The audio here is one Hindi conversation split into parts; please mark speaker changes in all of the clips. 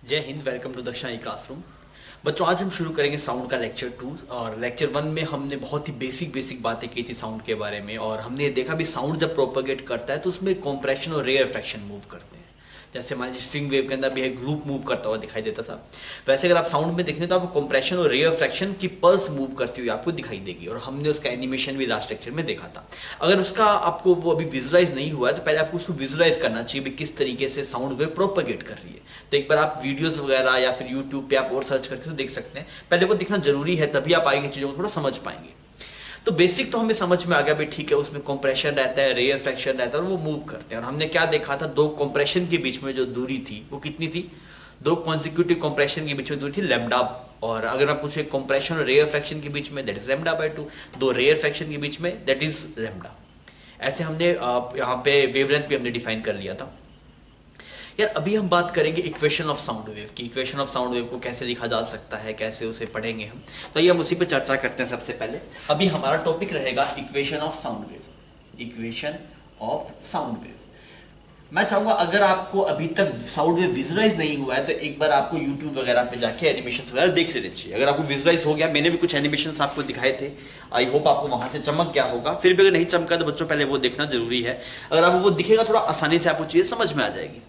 Speaker 1: जय हिंद। Welcome to Daksha classroom. बच्चों, आज हम शुरू करेंगे साउंड का लेक्चर 2 और लेक्चर 1 में हमने बहुत ही बेसिक बातें की थी साउंड के बारे में और हमने देखा भी साउंड जब प्रोपेगेट करता है तो उसमें कॉम्प्रेशन और रेयरफेक्शन मूव करते हैं। जैसे मान लीजिए स्ट्रिंग वेव के अंदर भी एक लूप मूव करता हुआ दिखाई देता था, वैसे अगर आप साउंड में देखें तो आपको कॉम्प्रेशन और रेयरफेक्शन की पल्स मूव करती हुई आपको दिखाई देगी और हमने उसका एनिमेशन भी लास्ट लेक्चर में देखा था। अगर उसका आपको वो अभी विजुलाइज नहीं हुआ है तो पहले आपको उसको विजुलाइज करना चाहिए भी किस तरीके से साउंड वेव प्रोपेगेट कर रही है। तो एक बार आप वीडियोस वगैरह या फिर यूट्यूब पे आप और सर्च करके तो देख सकते हैं, पहले वो दिखना जरूरी है, तभी आप आगे चीज़ों को थोड़ा समझ पाएंगे। तो बेसिक तो हमें समझ में आ गया भी ठीक है, उसमें कंप्रेशन रहता है, रेयरफेक्शन रहता है और वो मूव करते हैं। और हमने क्या देखा था, दो कंप्रेशन के बीच में जो दूरी थी वो कितनी थी, दो कॉन्सिक्यूटिव कंप्रेशन के बीच में दूरी थी लैम्डा। और अगर आप पूछे कंप्रेशन और रेयरफेक्शन के बीच में दैट इज लैम्डा/2, दो रेयरफेक्शन के बीच में दैट इज लैम्डा। ऐसे हमने यहाँ पे वेवलेंथ भी हमने डिफाइन कर लिया था। यार अभी हम बात करेंगे इक्वेशन ऑफ साउंड वेव की। इक्वेशन ऑफ साउंड वेव को कैसे लिखा जा सकता है, कैसे उसे पढ़ेंगे हम, तो ये हम उसी पे चर्चा करते हैं। सबसे पहले अभी हमारा टॉपिक रहेगा equation of sound wave. Equation of sound wave मैं चाहूंगा अगर आपको अभी तक साउंड वेव विजुलाइज नहीं हुआ है तो एक बार आपको यूट्यूब वगैरह पे जाके एनिमेशन वगैरह देख लेने चाहिए। अगर आपको विजुलाइज हो गया, मैंने भी कुछ एनिमेशन आपको दिखाए थे, आई होप आपको वहां से चमक गया होगा। फिर भी अगर नहीं चमका तो बच्चों पहले वो देखना जरूरी है। अगर आपको वो दिखेगा थोड़ा आसानी से आपको चीजें समझ में आ जाएगी।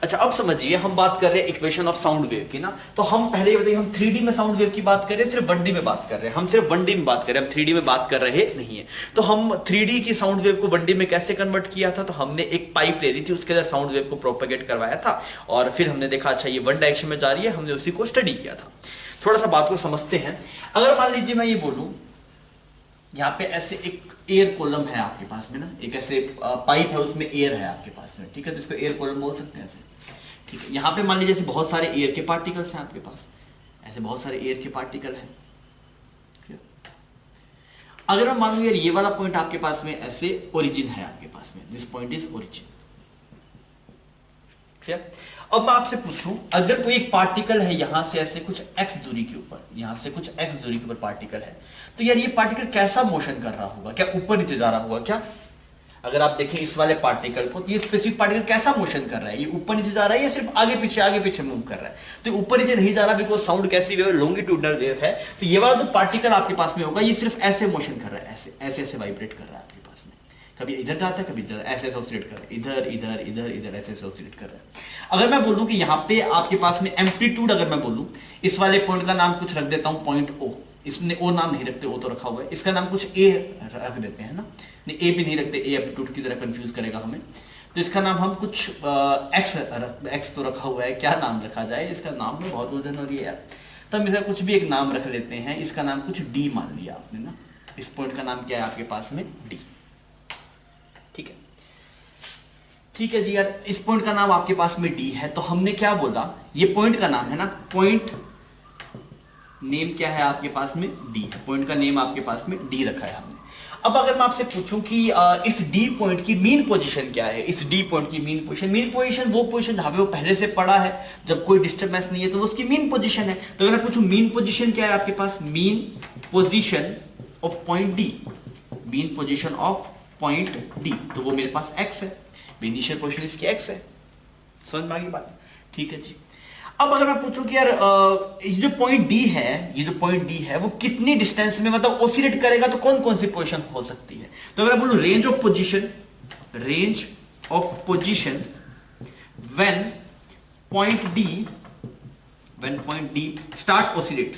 Speaker 1: अच्छा, अब समझिए हम बात कर रहे हैं इक्वेशन ऑफ साउंड वेव की ना, तो हम पहले ये बताइए हम 3D में साउंड वेव की बात कर रहे हैं, सिर्फ 1D में बात कर रहे हैं। हम सिर्फ 1D में बात कर रहे हैं, हम 3D में बात कर रहे नहीं है। तो हम 3D की साउंड वेव को 1D में कैसे कन्वर्ट किया था, तो हमने एक पाइप ले ली थी, उसके अंदर साउंड वेव को प्रोपेगेट करवाया था और फिर हमने देखा अच्छा ये वन डायरेक्शन में जा रही है, हमने उसी को स्टडी किया था। थोड़ा सा बात को समझते हैं। अगर मान लीजिए मैं ये बोलूं यहाँ पे ऐसे एक एयर कॉलम है आपके पास में ना, एक ऐसे पाइप है उसमें एयर है आपके पास में, ठीक है, तो इसको एयर कॉलम बोल सकते हैं ऐसे। ठीक है, यहाँ पे मान लीजिए जैसे बहुत सारे एयर के पार्टिकल्स हैं आपके पास, ऐसे बहुत सारे एयर के पार्टिकल हैं। अगर मैं मान लूं यार ये वाला पॉइंट आपके पास में ऐसे ओरिजिन है आपके पास में, दिस पॉइंट इज ओरिजिन। ठीक है, अब मैं आपसे पूछूं अगर कोई एक पार्टिकल है यहां से ऐसे कुछ x दूरी के ऊपर, यहां से कुछ x दूरी के ऊपर पार्टिकल है, तो यार ये पार्टिकल कैसा मोशन कर रहा होगा, क्या ऊपर नीचे जा रहा होगा क्या? अगर आप देखें इस वाले पार्टिकल को, ये स्पेसिफिक पार्टिकल कैसा मोशन कर रहा है, ये ऊपर नीचे जा रहा है या सिर्फ आगे पीछे मूव कर रहा है? तो ऊपर नीचे नहीं जा रहा, बिकॉज साउंड कैसी वेव है, लॉन्गिट्यूडनल वेव है। तो ये वाला जो पार्टिकल आपके पास में होगा ये सिर्फ ऐसे मोशन कर रहा है, ऐसे ऐसे ऐसे वाइब्रेट कर रहा है आपके पास में, कभी इधर जाता है कभी इधर, ऐसे ऐसे ऑसिलेट कर रहा है, इधर इधर इधर इधर ऐसे ऐसे ऑसिलेट कर रहा है। अगर मैं बोलूं कि यहाँ पे आपके पास में एम्पलीट्यूड, अगर मैं बोलूं इस वाले पॉइंट का नाम कुछ रख देता हूं पॉइंट ओ, इसने ओ नाम नहीं रखते, ओ तो रखा हुआ है, इसका नाम कुछ ए रख देते हैं ना, नहीं ए भी नहीं रखते, ए एम्पलीट्यूड की तरह कंफ्यूज करेगा हमें, तो इसका नाम हम कुछ एक्स तो रखा हुआ है, क्या नाम रखा जाए इसका? नाम में बहुत उलझन हो रही है यार, तो हम इसका कुछ भी एक नाम रख लेते हैं। इसका नाम कुछ डी मान लिया आपने ना, इस पॉइंट का नाम क्या है आपके पास में? डी। ठीक है, ठीक है जी यार, इस पॉइंट का नाम आपके पास में डी है, तो हमने क्या बोला, ये पॉइंट का नाम है ना, पॉइंट नेम क्या है आपके पास में? डी है, पॉइंट का नेम आपके पास में डी रखा है हमने। अब अगर मैं आपसे पूछूं कि इस डी पॉइंट की मीन पोजीशन क्या है, इस डी पॉइंट की मीन पोजीशन वो पोजीशन जहां पे वो पहले से पड़ा है, जब कोई डिस्टर्बेंस नहीं है तो वो उसकी मीन पोजीशन है। तो अगर मैं पूछूं मीन पोजीशन क्या है आपके पास, mean position of point D, mean position of point D, तो वो मेरे पास एक्स है, इनिशियल पोजीशन इसकी एक्स है। समझ में आ गई बात? ठीक है जी। अब अगर मैं पूछूं कि यार ये जो पॉइंट डी है, ये जो पॉइंट डी है वो कितनी डिस्टेंस में मतलब ऑसिलेट करेगा, तो कौन कौन सी पोजीशन हो सकती है? तो अगर मैं बोलूं range of position, range of position when point D start oscillate,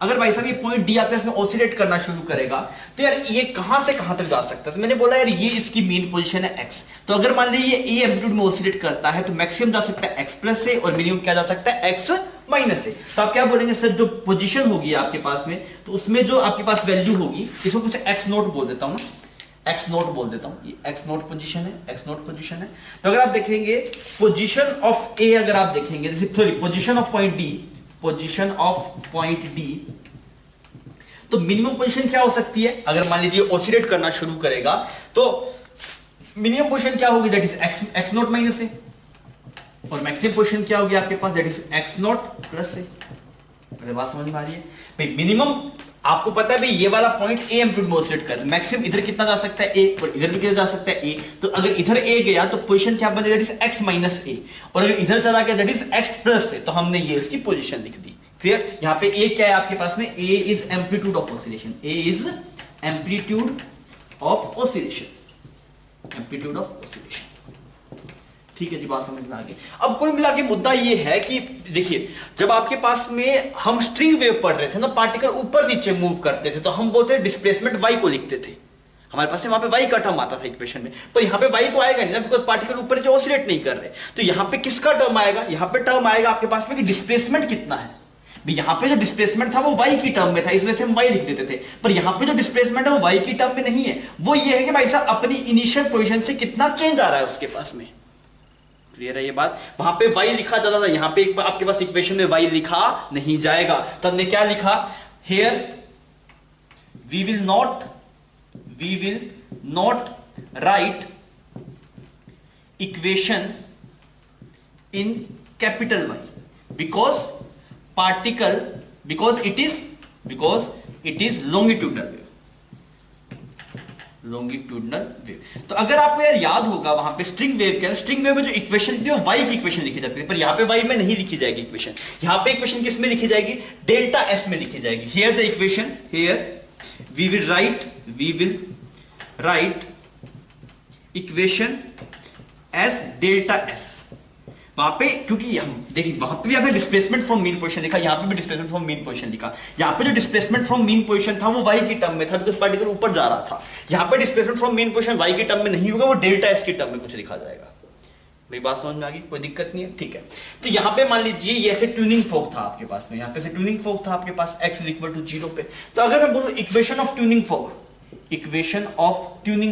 Speaker 1: अगर भाई साहब ये पॉइंट डी आपके में ऑसिलेट करना शुरू करेगा तो यार ये कहां से कहां तक जा सकता है? तो मैंने बोला यार ये इसकी मीन पोजीशन है एक्स, तो अगर मान लीजिए ये ए एम्पलीट्यूड में ऑसिलेट करता है तो मैक्सिमम जा सकता है एक्स प्लस से और मिनिमम क्या जा सकता है? एक्स माइनस से। तो आप क्या बोलेंगे सर, जो पोजीशन होगी आपके पास में तो उसमें जो आपके पास वैल्यू होगी, इसको कुछ एक्स नोट बोल देता हूं ना, एक्स नोट बोल देता हूं, ये एक्स नोट पोजीशन है, एक्स नोट पोजीशन है। तो अगर आप देखेंगे पोजीशन ऑफ ए, अगर आप देखेंगे जैसे sorry position of point D, position of point D, तो मिनिमम पोजीशन क्या हो सकती है? अगर मान लीजिए ऑसिलेट करना शुरू करेगा तो मिनिमम पोजीशन क्या होगी? That is X naught minus A, और मैक्सिमम पोजीशन क्या होगी आपके पास? That is X naught plus A. बात समझ में आ रही है भाई? मिनिमम आपको पता है भाई ये वाला पॉइंट ए एम्पलीट्यूड में ऑसिलेट करता है, मैक्सिमम इधर कितना जा सकता है ए, और इधर भी कितना जा सकता है ए। तो अगर इधर ए गया तो पोजीशन क्या बन जाएगा, that is x minus A, और अगर इधर चला गया दैट इज एक्स प्लस ए। तो हमने ये इसकी पोजीशन लिख दी। क्लियर? यहाँ पे ए क्या है आपके पास में, A is amplitude of oscillation, A is amplitude of oscillation, amplitude of oscillation. ठीक है जी, बात समझ में आ गई। अब कुल मिला के मुद्दा ये है कि देखिए, जब आपके पास में हम स्ट्रिंग वेव पढ़ रहे थे ना, पार्टिकल ऊपर नीचे मूव करते थे, तो हम बोलते हैं डिस्प्लेसमेंट वाई को लिखते थे, हमारे पास वहां पे वाई का टर्म आता था इक्वेशन में, पर यहाँ पे वाई तो आएगा नहीं ना, बिकॉज पार्टिकल ऊपर नीचे ऑसिलेट नहीं कर रहे। तो यहाँ पे किसका टर्म आएगा, यहाँ पे टर्म आएगा आपके पास में कि डिस्प्लेसमेंट कितना है। यहाँ पे जो डिस्प्लेसमेंट था वो वाई की टर्म में था, इस वजह से हम वाई लिख देते थे, पर यहाँ पे जो डिस्प्लेसमेंट है वो वाई की टर्म में नहीं है, वो ये है कि भाई साहब अपनी इनिशियल पोजीशन से कितना चेंज आ रहा है उसके पास में। क्लियर है ये बात? वहां पे y लिखा जाता था, यहां पे आपके पास इक्वेशन में y लिखा नहीं जाएगा। तो हमने क्या लिखा, here we will not write equation in capital Y because it is longitudinal wave. तो अगर आपको यार याद होगा वहां पे स्ट्रिंग वेव में जो इक्वेशन थी वो y की इक्वेशन लिखी जाती है, पर यहाँ पे y में नहीं लिखी जाएगी इक्वेशन। यहाँ पे इक्वेशन किस में लिखी जाएगी, डेल्टा s में लिखी जाएगी। Here the equation, here we will write equation as delta s। वहां पे क्योंकि हम देखिए वहां पे भी आपने डिस्प्लेसमेंट फ्रॉम मीन पोजीशन लिखा, यहाँ पे भी डिस्प्लेसमेंट फ्रॉम मीन पोजीशन लिखा। यहाँ पे जो डिस्प्लेसमेंट फ्रॉम मीन पोजीशन था वो y की टर्म में था, बिकॉज़ पार्टिकल ऊपर जा रहा था। यहाँ पे displacement from mean position y की टर्म में नहीं होगा, वो डेल्टा s की टर्म में कुछ लिखा जाएगा। मेरी बात समझ में आ गई? कोई दिक्कत नहीं है? ठीक है। तो यहाँ पे मान लीजिए ये ऐसे ट्यूनिंग फोक था आपके पास में, यहाँ पे से ट्यूनिंग फोक था आपके पास x इज इक्वल टू 0 पे। तो अगर मैं बोलूं इक्वेशन ऑफ ट्यूनिंग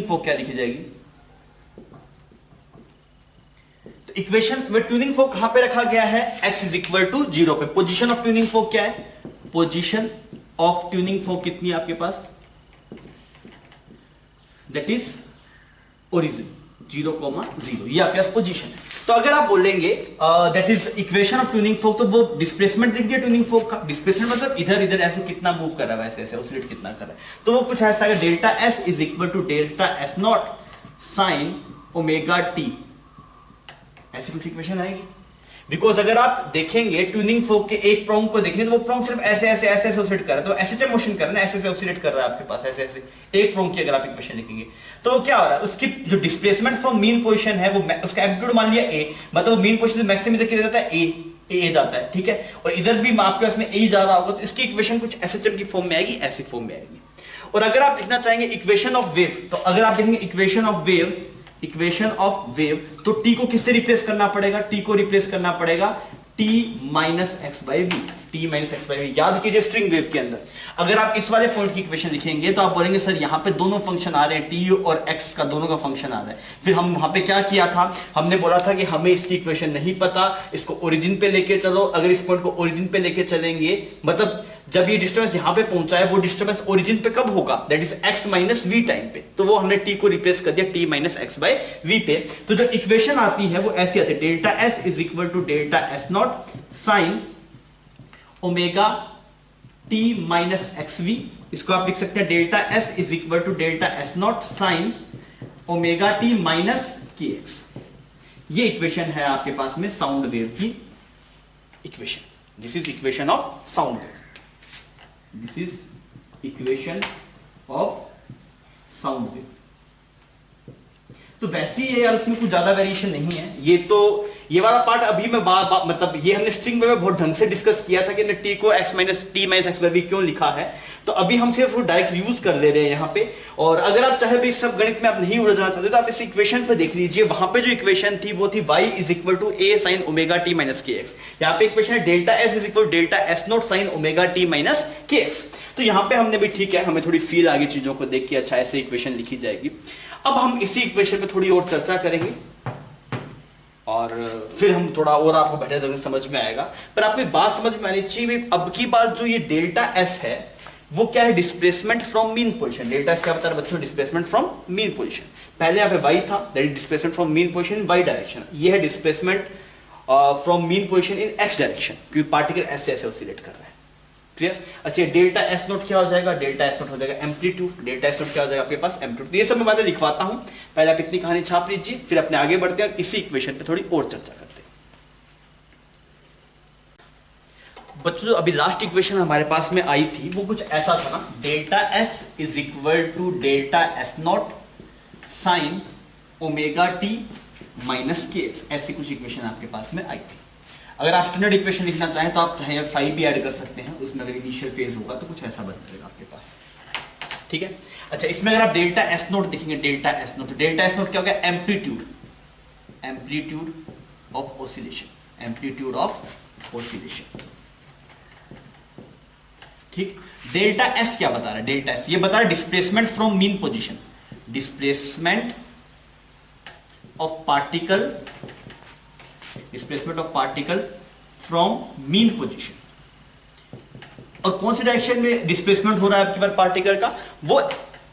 Speaker 1: फोक क्या लिखी जाएगी, इक्वेशन में ट्यूनिंग फोक कहां पे रखा गया है, x इज इक्वल टू 0 पे। पोजीशन ऑफ ट्यूनिंग फोक क्या है, पोजीशन ऑफ ट्यूनिंग फोक कितनी है आपके पास, दैट इज ओरिजिन 0,0, ये आपके पास पोजीशन है। तो अगर आप बोलेंगे that is equation of tuning फोक, तो वो डिस्प्लेसमेंट लिख दिया ट्यूनिंग फोक का। डिस्प्लेसमेंट मतलब इधर इधर ऐसे कितना मूव कर रहा है, वैसे ऐसे ऑसिलेट कितना कर रहा है। तो वो कुछ ऐसा है, delta s is equal to delta s naught sine omega t, ऐसी कुछ इक्वेशन आएगी। बिकॉज अगर आप देखेंगे ट्यूनिंग फोक के एक प्रोंग को देखेंगे तो वो प्रोंग सिर्फ ऐसे ऐसे ऐसे ऐसे ऑसिलेट कर रहा है, तो ऐसे मोशन कर रहा है, ऐसे ऐसे ऑसिलेट कर रहा है आपके पास, ऐसे ऐसे एक प्रोंग की अगर आप इक्वेशन लिखेंगे तो क्या हो रहा है, उसकी जो डिस्प्लेसमेंट फ्रॉम मीन पोजीशन है वो उसका एम्पलीट्यूड मान लिया a, मतलब मीन पोजीशन से मैक्सिमम इधर किधर जाता है a जाता है, ठीक है, और इधर भी आपके पास में a जा रहा होगा, तो इसकी इक्वेशन कुछ एसएचएम की फॉर्म में आएगी, ऐसी फॉर्म में आएगी। और अगर आप लिखना चाहेंगे इक्वेशन ऑफ वेव, तो अगर आप देखेंगे इक्वेशन ऑफ वेव तो t को किससे रिप्लेस करना पड़ेगा, t को रिप्लेस करना पड़ेगा t minus x by v, t minus x by v. याद कीजिए स्ट्रिंग वेव के अंदर अगर आप इस वाले पॉइंट की इक्वेशन लिखेंगे तो आप बोलेंगे सर यहाँ पे दोनों फंक्शन आ रहे हैं, t और x का दोनों का फंक्शन आ रहा है। फिर हम वहां पे क्या किया था, हमने बोला था कि हमें इसकी इक्वेशन नहीं पता, इसको ओरिजिन पे लेके चलो। अगर इस पॉइंट को ओरिजिन पे लेके चलेंगे, मतलब जब ये डिस्टर्बेंस यहाँ पे पहुंचा है वो डिस्टर्बेंस ओरिजिन पे कब होगा, that is x minus v time पे, तो वो हमने t को रिप्लेस कर दिया t minus x by v पे। तो जो इक्वेशन आती है वो ऐसी आती है, delta s is equal to delta s naught sine omega t minus x v. इसको आप लिख सकते हैं delta s is equal to delta s naught sine omega t minus के एक्स। ये इक्वेशन है आपके पास में साउंड वेव की equation. This is equation of sound wave, this is equation of sound wave. तो वैसे ही है यार, उसमें कुछ ज्यादा वेरिएशन नहीं है। ये वाला पार्ट अभी मैं मतलब ये हमने स्ट्रिंग में बहुत ढंग से डिस्कस किया था कि हमने t को x minus x by v क्यों लिखा है, तो अभी हम सिर्फ डायरेक्ट यूज कर ले रहे हैं यहाँ पे। और अगर आप चाहे भी इस सब गणित में आप नहीं उलझना चाहते तो आप इस इक्वेशन पे देख लीजिए, वहां पे जो इक्वेशन थी वो थी y is equal to a sine omega t minus के एक्स। यहाँ पे इक्वेशन है delta s is equal delta s naught sine omega t minus के एक्स। तो यहाँ पे हमने भी ठीक है, हमें थोड़ी फील आ गई चीजों को देख के, अच्छा ऐसे इक्वेशन लिखी जाएगी। अब हम इसी इक्वेशन पे थोड़ी और चर्चा करेंगे और फिर हम थोड़ा और आपको बेटर तरीके से समझ में आएगा। पर आपको एक बात समझ में आनी चाहिए, अब की बार जो ये डेल्टा s है वो क्या है, displacement from mean position. Delta s क्या बता रहा है बच्चों, डिस्प्लेसमेंट फ्रॉम मीन पोजीशन। पहले यहाँ पे y था, that is displacement from mean position y direction. ये है displacement from mean position in x direction, क्योंकि पार्टिकल ऐसे ऐसे ऑसिलेट कर रहा है। क्लियर? अच्छा डेल्टा एस नोट क्या हो जाएगा? डेल्टा एस नोट हो जाएगा एम्पलीट्यूड। डेल्टा एस नोट क्या हो जाएगा आपके पास? एम्पलीट्यूड। तो ये सब मैं बातें लिखवाता हूं, पहले आप इतनी कहानी छाप लीजिए, फिर अपने आगे बढ़ते हैं इसी इक्वेशन पे थोड़ी और चर्चा करते हैं। बच्चों जो अभी लास्ट इक्वेशन हमारे पास में आई थी वो कुछ ऐसा था ना, delta S is equal to delta s naught sine omega T minus के एक्स, ऐसी कुछ इक्वेशन आपके पास में आई थी। अगर आप स्टैंडर्ड इक्वेशन लिखना चाहें तो आप चाहे फाइव भी ऐड कर सकते हैं, उसमें अगर इनिशियल फेज होगा तो कुछ ऐसा बन जाएगा आपके पास, ठीक है? अच्छा इसमें अगर आप डेल्टा एस नोट देखेंगे, डेल्टा एस नोट, तो डेल्टा एस नोट क्या हो गया? Amplitude, amplitude of oscillation, amplitude of oscillation, ठीक? डेल्टा एस क्या बता रहा है? डेल्टा एस ये बता रहा है displacement from mean position, displacement of particle, displacement of particle from mean position. और कौन सी डायरेक्शन में डिस्प्लेसमेंट हो रहा है आपकी बार पार्टिकल का? वो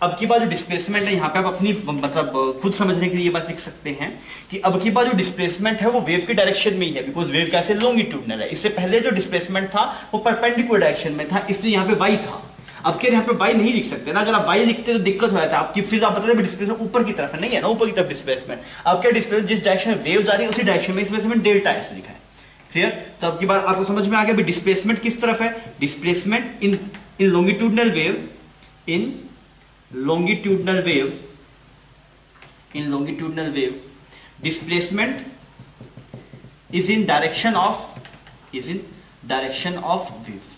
Speaker 1: अब की बार जो डिस्प्लेसमेंट है, यहां पे आप अपनी मतलब खुद समझने के लिए ये बात लिख सकते हैं कि अब की बार जो डिस्प्लेसमेंट है वो वेव के डायरेक्शन में ही है, बिकॉज वेव कैसे लॉन्गिट्यूडनल है। इससे पहले जो डिस्प्लेसमेंट था वो परपेंडिकुलर डायरेक्शन में था, इसलिए यहाँ पे वाई था। अब के यहाँ पे वाई नहीं लिख सकते ना, अगर आप वाई लिखते तो दिक्कत हो जाता है आपकी, फिर आप बता रहे डिस्प्लेसमेंट ऊपर की तरफ है, नहीं है ना ऊपर की तरफ डिस्प्लेसमेंट। अब क्या डिस्प्लेसमेंट जिस डायरेक्शन में वेव जा रही है उसी डायरेक्शन में, इस वजह से मैंने डेल्टा एस लिखा है, क्लियर? तो अब की बार आपको समझ में आ गया डिस्प्लेसमेंट किस तरफ है, displacement in longitudinal wave, in longitudinal wave, in longitudinal wave displacement is in direction of wave।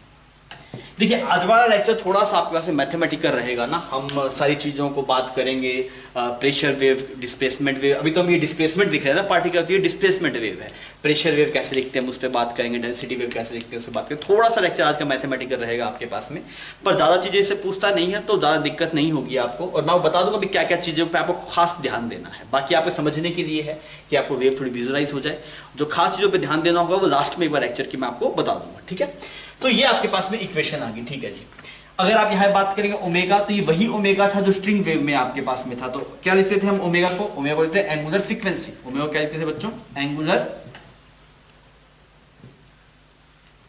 Speaker 1: देखिए आज वाला लेक्चर थोड़ा सा आपके पास मैथमेटिकल रहेगा ना, हम सारी चीजों को बात करेंगे, प्रेशर वेव, डिस्प्लेसमेंट वेव। अभी तो हम ये डिस्प्लेसमेंट लिख रहे हैं ना पार्टिकल की, डिस्प्लेसमेंट वेव है। प्रेशर वेव कैसे लिखते हैं हम उस पर बात करेंगे, डेंसिटी वेव कैसे लिखते हैं उस पर बात करेंगे। थोड़ा सा लेक्चर आज का मैथमेटिकल रहेगा आपके पास में, पर ज्यादा चीजें इससे पूछता नहीं है तो ज्यादा दिक्कत नहीं होगी आपको। और मैं बता दूंगा क्या क्या चीजों पर आपको खास ध्यान देना है, बाकी आपको समझने के लिए है कि आपको वेव थोड़ी विजुअलाइज हो जाए। जो खास चीजों पर ध्यान देना होगा वो लास्ट में एक बार लेक्चर की मैं आपको बता दूंगा, ठीक है? तो ये आपके पास में इक्वेशन आ गई, ठीक है जी। अगर आप यहां बात करेंगे ओमेगा, तो ये वही ओमेगा था जो स्ट्रिंग वेव में आपके पास में था। तो क्या लिखते थे हम ओमेगा को? ओमेगा को लिखते हैं एंगुलर फ्रीक्वेंसी। ओमेगा क्या लिखते थे बच्चों? एंगुलर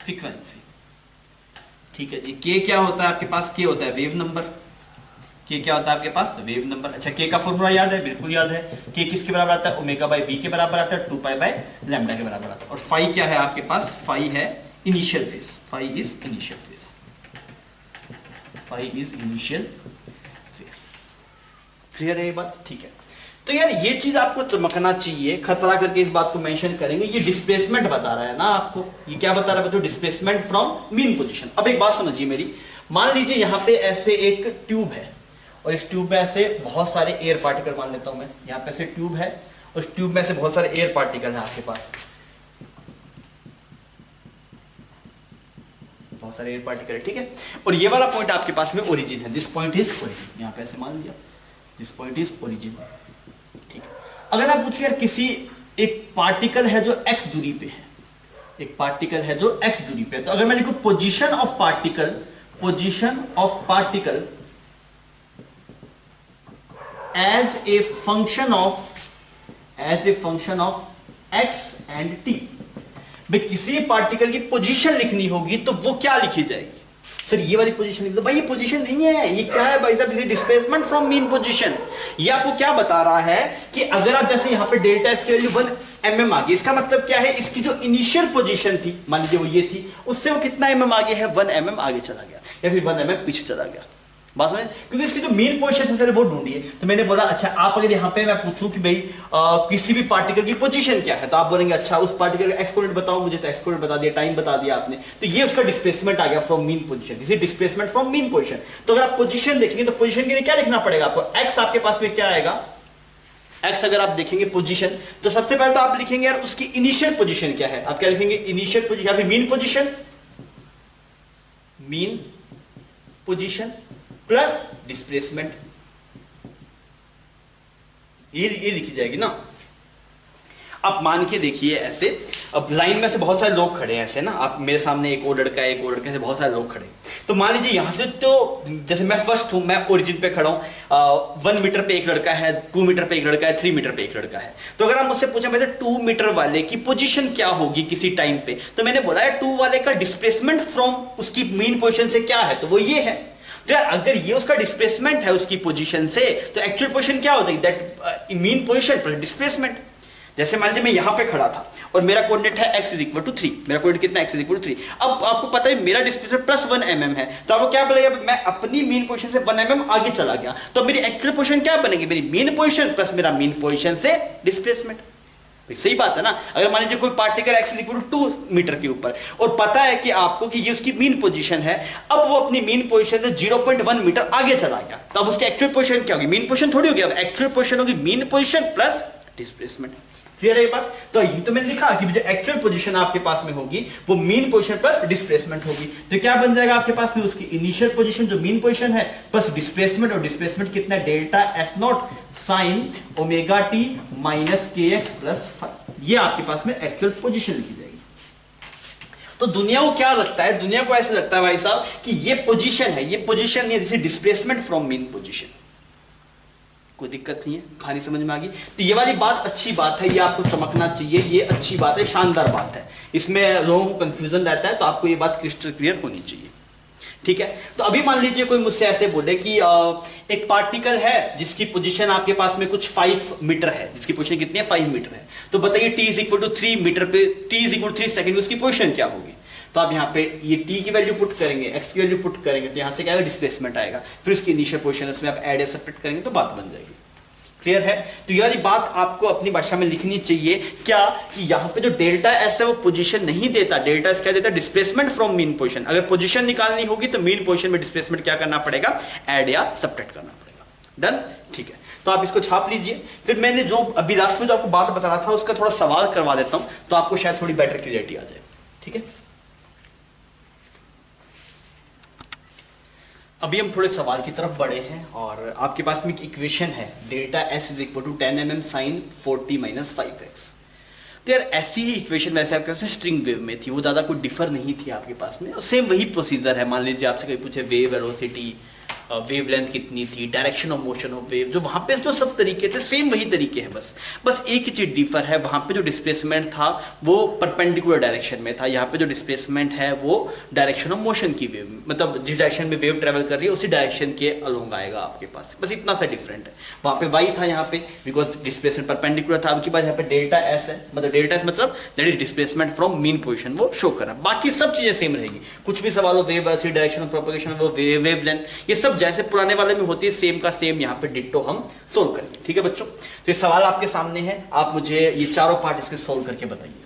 Speaker 1: फ्रीक्वेंसी, ठीक है जी। के क्या होता है आपके पास? के होता है वेव नंबर। के क्या होता है आपके पास? Wave number. अच्छा के का फॉर्मूला याद है? बिल्कुल याद है। के किसके बराबर आता है? ओमेगा बाई बी के बराबर आता है, 2 पाई बाई लैम्डा के बराबर आता है। और फाई क्या है आपके पास? फाई है initial phase, phi is initial phase, phi is initial phase. Clear है ये बात? ठीक है। तो यार ये चीज आपको चमकना चाहिए, खतरा करके इस बात को मेंशन करेंगे। ये डिस्प्लेसमेंट बता रहा है ना आपको, ये क्या बता रहा है बच्चों? Displacement from mean position. अब एक बात समझिए मेरी, मान लीजिए यहां पे ऐसे एक ट्यूब है और इस ट्यूब में ऐसे बहुत सारे एयर पार्टिकल, मान लेता हूं मैं, यहां पे ऐसे ट्यूब है, उस ट्यूब में ऐसे बहुत सारे एयर पार्टिकल है आपके पास, बहुत सारे एयर पार्टिकल है, ठीक है? और ये वाला पॉइंट आपके पास में ओरिजिन है, दिस पॉइंट इज ओरिजिन, यहां पे ऐसे मान लिया दिस पॉइंट इज ओरिजिन, ठीक है? अगर आप पूछो यार किसी एक पार्टिकल है जो x दूरी पे है, एक पार्टिकल है जो x दूरी पे है, तो अगर मैं लिखूं position of particle, position of particle as a function of x and t, भाई किसी पार्टिकल की पोजीशन लिखनी होगी तो वो क्या लिखी जाएगी? सर ये वाली पोजीशन लिख दो। भाई ये पोजीशन नहीं है, ये क्या है भाई साहब? Displacement from mean position. ये आपको क्या बता रहा है कि अगर आप जैसे यहां पे डेल्टा एस की वैल्यू 1 mm आ गई, इसका मतलब क्या है? इसकी जो इनिशियल पोजीशन थी, मान लीजिए वो ये थी, उससे वो कितना mm आगे है? 1 mm आगे चला गया या फिर 1 mm पीछे चला गया। बात समझ? क्योंकि इसकी जो मेन पोजीशन है वो ढूंढी है। तो मैंने बोला अच्छा आप अगर यहाँ पे मैं पूछूं कि भाई किसी भी पार्टिकल की पोजीशन क्या है, तो आप बोलेंगे अच्छा उस पार्टिकल का एक्सपोनेंट बताओ मुझे, तो एक्सपोनेंट बता दिया, टाइम बता दिया आपने, तो ये उसका डिस्प्लेसमेंट आ गया फ्रॉम मीन पोजीशन। इसे डिस्प्लेसमेंट फ्रॉम मीन पोजीशन। तो अगर आप पोजीशन देखेंगे तो पोजीशन के लिए क्या लिखना पड़ेगा आपको? एक्स आपके पास में क्या आएगा? एक्स अगर आप देखेंगे पोजीशन, तो सबसे पहले तो आप लिखेंगे यार उसकी इनिशियल पोजीशन क्या है। आप क्या लिखेंगे? इनिशियल पोजीशन या फिर mean position, mean position plus displacement, ये लिखी जाएगी ना। आप मान के देखिए ऐसे, अब लाइन में से बहुत सारे लोग खड़े हैं ऐसे ना, आप मेरे सामने एक और लड़का है, एक और लड़का, ऐसे बहुत सारे लोग खड़े, तो मान लीजिए यहां से, तो जैसे मैं फर्स्ट हूं, मैं ओरिजिन पे खड़ा हूं, 1 मीटर पे एक लड़का है, 2 मीटर पे एक लड़का है, 3 मीटर पे एक लड़का है। तो अगर आप मुझसे पूछें वैसे 2 मीटर वाले की पोजीशन क्या होगी किसी टाइम पे, तो मैंने बोला है 2 वाले का डिस्प्लेसमेंट फ्रॉम उसकी मेन पोजीशन से क्या है, तो वो ये है। तो यार अगर ये उसका डिस्प्लेसमेंट है उसकी पोजीशन से, तो एक्चुअल पोजीशन क्या हो जाएगी, that mean position plus displacement. जैसे मान लीजिए मैं यहां पे खड़ा था और मेरा कोऑर्डिनेट है x इज इक्वल टू 3, मेरा कोऑर्डिनेट कितना x इज इक्वल टू 3। अब आपको पता है मेरा डिस्प्लेसमेंट प्लस 1 mm है, तो आपको क्या बोलेगा, मैं अपनी मीन पोजीशन से 1 mm आगे चला गया, तो मेरी एक्चुअल पोजीशन क्या बनेगी, मेरी मीन पोजीशन प्लस मेरा मीन पोजीशन से डिस्प्लेसमेंट। सही बात है ना। अगर मान लीजिए कोई particle x is equal to 2 metre के ऊपर और पता है कि आपको कि ये उसकी मीन पोजीशन है, अब वो अपनी मीन पोजीशन से 0.1 मीटर आगे चला गया, तो अब उसकी एक्चुअल पोजीशन क्या होगी, मीन पोजीशन थोड़ी होगी, अब एक्चुअल पोजीशन होगी mean position plus displacement. Clear है ये बात। तो ये तो मैंने लिखा कि जो एक्चुअल पोजीशन आपके पास में होगी वो मीन पोजीशन प्लस डिस्प्लेसमेंट होगी। तो क्या बन जाएगा आपके पास में, उसकी इनिशियल पोजीशन जो मीन पोजीशन है प्लस डिस्प्लेसमेंट, और डिस्प्लेसमेंट कितना, delta s naught sine omega T minus के एक्स प्लस 5। ये आपके पास में एक्चुअल पोजीशन लिखी जाएगी। तो दुनिया को क्या लगता है, दुनिया को ऐसे लगता है भाई साहब कि ये पोजीशन है, ये पोजीशन है जैसे डिस्प्लेसमेंट फ्रॉम मीन पोजीशन। कोई दिक्कत नहीं है, कहानी समझ में आ गई। तो ये वाली बात अच्छी बात है, ये आपको चमकना चाहिए, ये अच्छी बात है, शानदार बात है। इसमें लोगों को कंफ्यूजन रहता है, तो आपको ये बात क्रिस्टल क्लियर होनी चाहिए। ठीक है। तो अभी मान लीजिए कोई मुझसे ऐसे बोले कि एक पार्टिकल है जिसकी पोजीशन आपके पास में कुछ 5 मीटर है, जिसकी पोजीशन कितनी है, 5 मीटर है। तो बताइए t is equal to 3 metre पे, t is equal to 3 second में उसकी पोजीशन क्या होगी। तो आप यहाँ पे ये t की वैल्यू पुट करेंगे, x की वैल्यू पुट करेंगे, तो यहाँ से क्या है, डिस्प्लेसमेंट आएगा, फिर उसकी इनिशियल पोजीशन, उसमें आप ऐड या सब्ट्रैक्ट करेंगे तो बात बन जाएगी। क्लियर है। तो ये वाली बात आपको अपनी भाषा में लिखनी चाहिए क्या, कि यहां पे जो डेल्टा एस है वो पोजीशन नहीं देता, डेल्टा एस क्या देता है, डिस्प्लेसमेंट फ्रॉम मीन पोजीशन। अगर पोजीशन निकालनी होगी तो मीन पोजीशन में डिस्प्लेसमेंट क्या करना पड़ेगा, ऐड या सब्ट्रैक्ट करना पड़ेगा। डन। ठीक है। तो आप इसको छाप लीजिए। फिर मैंने जो अभी लास्ट में जो आपको बात बता रहा था उसका थोड़ा सवाल करवा देता हूं, तो आपको शायद थोड़ी बेटर क्लियरिटी आ जाए। ठीक है। अभी हम थोड़े सवाल की तरफ बढ़े हैं और आपके पास में एक इक्वेशन है, delta S is equal to 10 mm sine 40 minus 5x। तो यार ऐसी ही इक्वेशन वैसे आपके पास स्ट्रिंग वेव में थी, वो ज़्यादा कोई डिफर नहीं थी आपके पास में, सेम वही प्रोसीजर है। मान लीजिए आपसे कोई पूछे वेव वेलोसिटी, वेव लेंथ कितनी थी, direction of motion of wave, जो वहां पे जो सब तरीके थे सेम वही तरीके हैं, बस एक ही चीज डिफर है, वहां पे जो डिस्प्लेसमेंट था वो परपेंडिकुलर डायरेक्शन में था, यहाँ पे जो डिस्प्लेसमेंट है वो डायरेक्शन ऑफ मोशन की वेव, मतलब जिस डायरेक्शन में वेव ट्रेवल कर रही है उसी डायरेक्शन के अलोंग आएगा आपके पास, बस इतना सा डिफरेंट है। वहां पे वाई था, यहाँ पे बिकॉज डिस्प्लेसमेंट परपेंडिकुलर था, आपके पास यहाँ पे डेल्टा एस है, मतलब डेल्टा एस मतलब that is displacement from mean position, वो शो करना, बाकी सब चीजें सेम रहेगी। कुछ भी सवाल हो, wave velocity, direction of propagation, वो वेव लेंथ, ये सब जैसे पुराने वाले में होती है सेम का सेम यहाँ पे डिट्टो हम सोल्व करेंगे। ठीक है बच्चों। तो ये सवाल आपके सामने है, आप मुझे ये चारों पार्ट इसके सोल्व करके बताइए।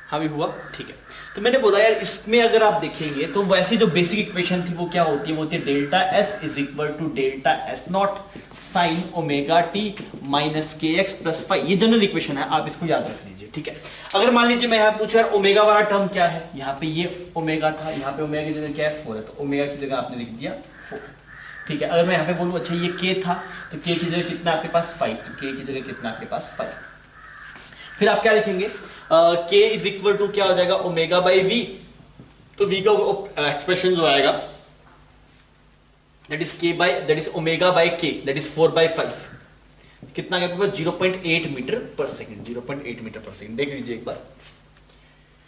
Speaker 1: हाँ भी हुआ। ठीक है। तो मैंने बोला यार इसमें अगर आप देखेंगे तो वैसे जो बेसिक इक्वेशन थी वो क्या होती है, वो होती है delta S is equal to delta s naught sine omega T minus के एक्स प्लस 5। ये जनरल इक्वेशन है, आप इसको याद रख लीजिए। ठीक है। अगर मान लीजिए मैं यहाँ पूछूं यार ओमेगा वाला टर्म क्या है, यहाँ पे ये ओमेगा था, यहाँ पे ओमेगा की जगह क्या है 4 है, तो ओमेगा की जगह आपने लिख दिया 4। ठीक है। अगर मैं यहाँ पे बोलूँ अच्छा ये के था, तो के की जगह कितना आपके पास 5, तो के की जगह कितना आपके पास 5। फिर आप क्या लिखेंगे, k इज इक्वल टू क्या हो जाएगा ओमेगा बाई वी, तो v का एक्सप्रेशन जो आएगा that is k by that is omega by k that is 4/5, कितना आपके पास 0.8 मीटर पर सेकंड, 0.8 मीटर पर सेकंड। देख लीजिए एक बार,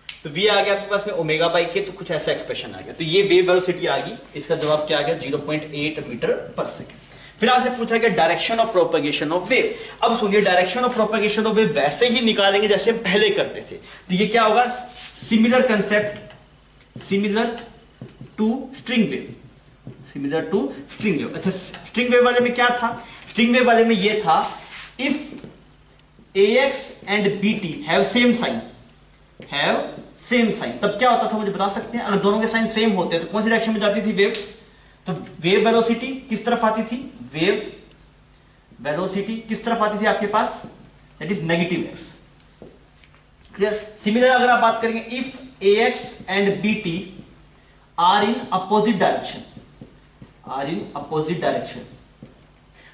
Speaker 1: तो v आ गया आपके पास में ओमेगा बाई k, तो कुछ ऐसा एक्सप्रेशन आ गया, तो ये वेव वेलोसिटी आ गई, इसका जवाब क्या आ गया 0.8 मीटर पर सेकंड। फिर आपसे पूछा गया direction of propagation of wave. अब सुनिए, direction of propagation of wave वैसे ही निकालेंगे जैसे हम पहले करते थे। तो ये क्या होगा, similar concept, similar to string wave, similar to string wave. अच्छा, स्ट्रिंग वेव वाले में क्या था, स्ट्रिंग वेव वाले में ये था if ax and bt have same sign, have same sign, तब क्या होता था मुझे बता सकते हैं? अगर दोनों के साइन सेम होते तो कौन सी डायरेक्शन में जाती थी वेव? तो वेव वेलोसिटी किस तरफ आती थी? वेव वेलोसिटी किस तरफ आती थी आपके पास? That is negative x। Clear? Similar अगर आप बात करेंगे, if ax and bt are in opposite direction, are in opposite direction,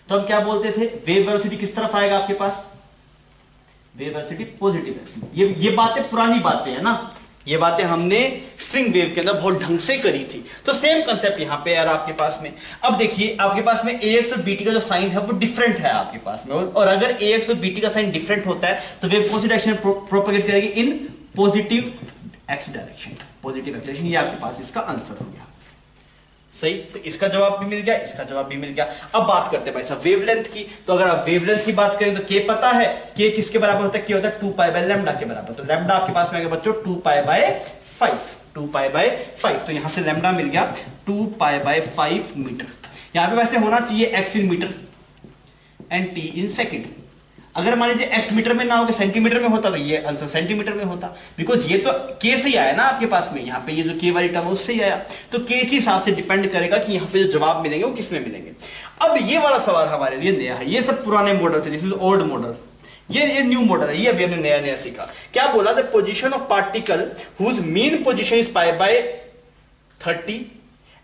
Speaker 1: तो हम क्या बोलते थे? वेव वेलोसिटी किस तरफ आएगा आपके पास? वेव वेलोसिटी पॉजिटिव एक्स में। ये बातें पुरानी बातें हैं ना, ये बातें हमने स्ट्रिंग वेव के अंदर बहुत ढंग से करी थी। तो सेम कंसेप्ट यहां पे यार आपके पास में। अब देखिए, आपके पास में ax और bt का जो साइन है वो डिफरेंट है आपके पास में, और अगर ax और bt का साइन डिफरेंट होता है तो वेव कौन सी डायरेक्शन प्रोपेगेट करेगी? In positive x direction, positive x direction. ये आपके पास इसका आंसर हो गया। सही, तो इसका जवाब भी मिल गया, इसका जवाब भी मिल गया। अब बात करते हैं भाई साहब वेवलेंथ की। तो अगर आप वेवलेंथ की बात करें तो के पता है, के किसके बराबर होता है? के होता है 2 पाई बाय लैम्डा के बराबर। तो लैम्डा आपके पास में आ गया बच्चों 2 पाई बाय 5, 2 पाई बाय 5। तो यहां से लैम्डा मिल गया 2 पाई बाय 5 मीटर। यहां पे वैसे होना चाहिए x in metre and t in second. अगर मान लीजिए x मीटर में ना होगा, सेंटीमीटर में होता तो ये आंसर सेंटीमीटर में होता, बिकॉज ये तो k से ही आया ना आपके पास में, यहाँ पे ये जो k वाली टर्म है उससे ही आया। तो k के हिसाब से डिपेंड करेगा कि यहाँ पे जो जवाब मिलेंगे वो किस में मिलेंगे। अब ये वाला सवाल हमारे लिए नया है, ये सब पुराने मॉडल थे, दिस इज ओल्ड मॉडल, ये न्यू मॉडल है, ये अभी हमने नया नया सीखा। क्या बोला? The position of particle whose mean position is pi by 30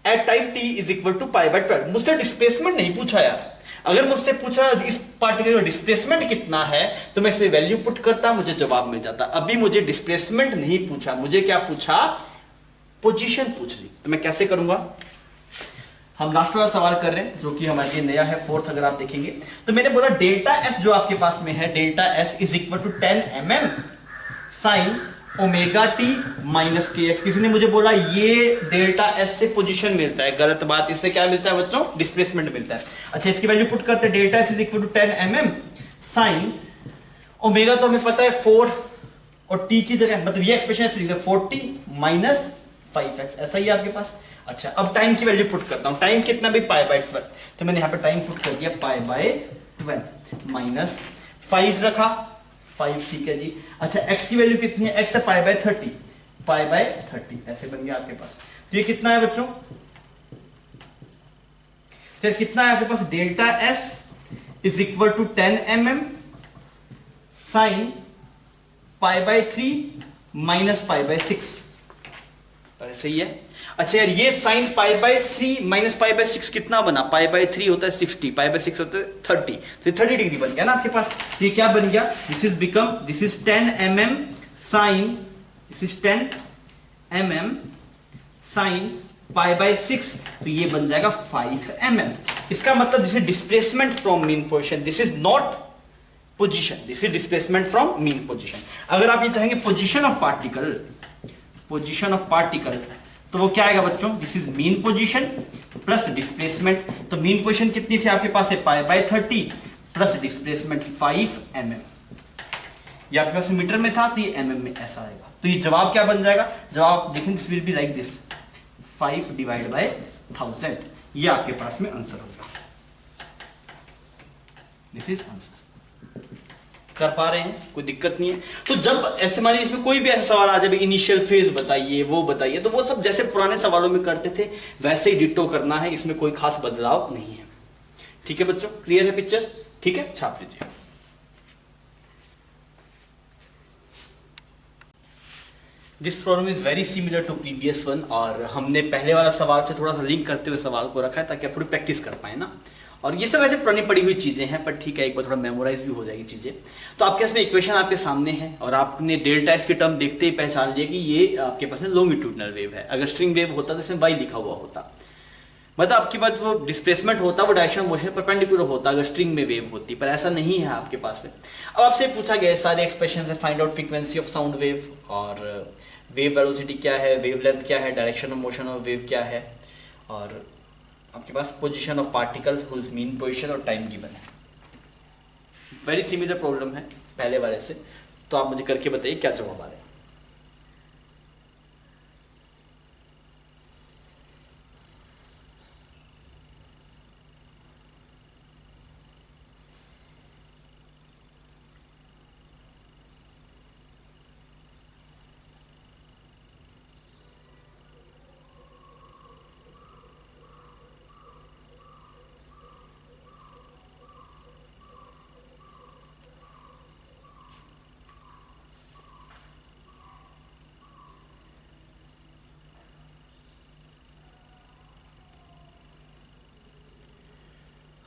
Speaker 1: at time t is equal to pi by 12। मुझसे डिस्प्लेसमेंट नहीं पूछा यार। अगर मुझसे पूछा इस पार्टिकल का डिस्प्लेसमेंट कितना है तो मैं इसमें वैल्यू पुट करता, मुझे जवाब मिल जाता। अभी मुझे डिस्प्लेसमेंट नहीं पूछा, मुझे क्या पूछा? पोजीशन पूछ ली। तो मैं कैसे करूंगा? हम लास्ट वाला सवाल कर रहे हैं जो कि हमारे लिए नया है, फोर्थ अगर आप देखेंगे तो मैंने बोला डेल्टा एस जो आपके पास में है, delta S is equal to 10 mm sine omega T minus के एक्स। किसी ने मुझे बोला ये डेल्टा एस से पोजीशन मिलता है, गलत बात। इससे क्या मिलता है बच्चों? डिस्प्लेसमेंट मिलता है। अच्छा, इसकी वैल्यू पुट करते हैं, delta S is equal to 10 mm sine omega तो हमें पता है 4, और टी की जगह मतलब ये एक्सप्रेशन ऐसे लिखते हैं 40 माइनस 5x, ऐसा ही आपके पास। अच्छा, अब टाइम की वैल्यू पुट करता हूं। टाइम कितना भी पाई बाय 12, तो मैंने यहाँ पे टाइम पुट कर दिया पाई बाय 12 माइनस 5 रखा, 5 ठीक है जी। अच्छा, x की वैल्यू कितनी है? x है पाई बाय 30, पाई बाय 30 ऐसे बन गया आपके पास। तो ये कितना है बच्चों? तो कितना है आपके पास? Delta s is equal to 10 mm sine pi by 3 minus pi by 6। सही है। अच्छा यार, ये sine pi by 3 minus pi by 6 कितना बना? पाई बाय 3 होता है 60, पाई बाय 6 होता है 30, तो 30 डिग्री बन गया ना आपके पास। ये क्या बन गया? This is 10 mm sine, this is 10 mm sine pi by 6, तो ये बन जाएगा 5 mm। इसका मतलब this is displacement from mean position, this is not position, this is displacement from mean position. अगर आप ये चाहेंगे position of particle, position of particle, तो वो क्या आएगा बच्चों? This is mean position plus displacement. तो मीन पोजीशन कितनी थी आपके पास? है पाई बाय 30 प्लस डिस्प्लेसमेंट 5 mm। ये आपके पास मीटर में था तो ये mm में ऐसा आएगा। तो ये जवाब क्या बन जाएगा? जवाब देखें, this will be like this 5 divide by 1000। ये आपके पास में आंसर होगा। This is answer. कर पा रहे हैं? कोई दिक्कत नहीं है। तो जब ऐसे मान लीजिए इसमें कोई भी ऐसा सवाल आ जाए, इनिशियल फेज बताइए, वो बताइए, तो वो सब जैसे पुराने सवालों में करते थे वैसे ही डिट्टो करना है, इसमें कोई खास बदलाव नहीं है। ठीक है बच्चों, क्लियर है पिक्चर? ठीक है, छाप लीजिए। This problem is very similar to previous one, और हमने पहले वाला सवाल से थोड़ा सा लिंक करते हुए सवाल को रखा है ताकि आप थोड़ी प्रैक्टिस कर पाए ना। और ये सब ऐसे पुरानी पड़ी हुई चीजें हैं, पर ठीक है, एक बार थोड़ा मेमोराइज भी हो जाएगी चीजें। तो आपके पास में इक्वेशन आपके सामने है, और आपने डेल्टा एस के टर्म देखते ही पहचान लिया कि ये आपके पास में लॉन्गिट्यूडनल वेव है। अगर स्ट्रिंग वेव होता तो इसमें वाई लिखा हुआ होता, मतलब आपके पास वो डिस्प्लेसमेंट होता वो डायरेक्शन ऑफ मोशन परपेंडिकुलर होता अगर स्ट्रिंग में वेव होती, पर ऐसा नहीं है आपके पास में। अब आपसे पूछा गया सारे एक्सप्रेशन से, find out frequency of sound wave, और वेव वेलोसिटी क्या है, वेव लेंथ क्या है, direction of motion of wave क्या है, और आपके पास position of particle whose mean position और टाइम गिवन है। वेरी सिमिलर प्रॉब्लम है पहले वाले से, तो आप मुझे करके बताइए क्या जवाब आ रहा है।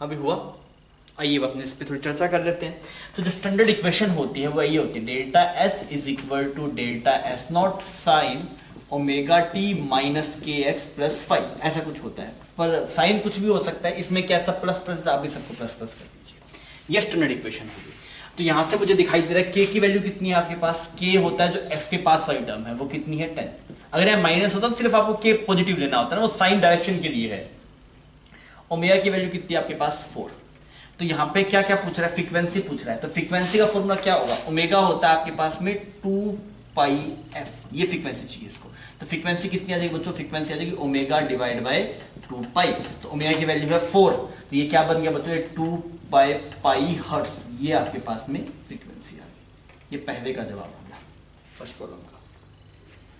Speaker 1: अभी हुआ, आइए अब अपने इस पर थोड़ी चर्चा कर लेते हैं। तो जो स्टैंडर्ड इक्वेशन होती है वो ये होती है, delta S is equal to delta s naught sine omega T minus के एक्स प्लस फाइव, ऐसा कुछ होता है। पर साइन कुछ भी हो सकता है, इसमें क्या सब प्लस प्लस, आप भी सबको प्लस प्लस कर दीजिए। ये स्टैंडर्ड इक्वेशन होगी। तो यहाँ से मुझे दिखाई दे रहा है के की वैल्यू कितनी है आपके पास, के होता है जो एक्स के पास वाली टर्म है वो कितनी है 10। अगर यह माइनस होता तो सिर्फ आपको के पॉजिटिव लेना होता है ना, वो साइन डायरेक्शन के लिए है। ओमेगा की वैल्यू कितनी है आपके पास 4। तो यहाँ पे क्या क्या पूछ रहा है, फ्रीक्वेंसी पूछ रहा है। तो फ्रीक्वेंसी का फॉर्मूला क्या होगा, ओमेगा होता है आपके पास में 2 पाई एफ, ये फ्रीक्वेंसी चाहिए इसको। तो फ्रीक्वेंसी कितनी आ जाएगी बच्चों, फ्रीक्वेंसी आ जाएगी ओमेगा डिवाइड बाय 2 पाई। तो ओमेगा की वैल्यू है 4, तो ये क्या बन गया बच्चों, 2 पाई हर्ट्ज, ये आपके पास में फ्रीक्वेंसी आ गई। ये पहले का जवाब हो गया फर्स्ट प्रॉब्लम का।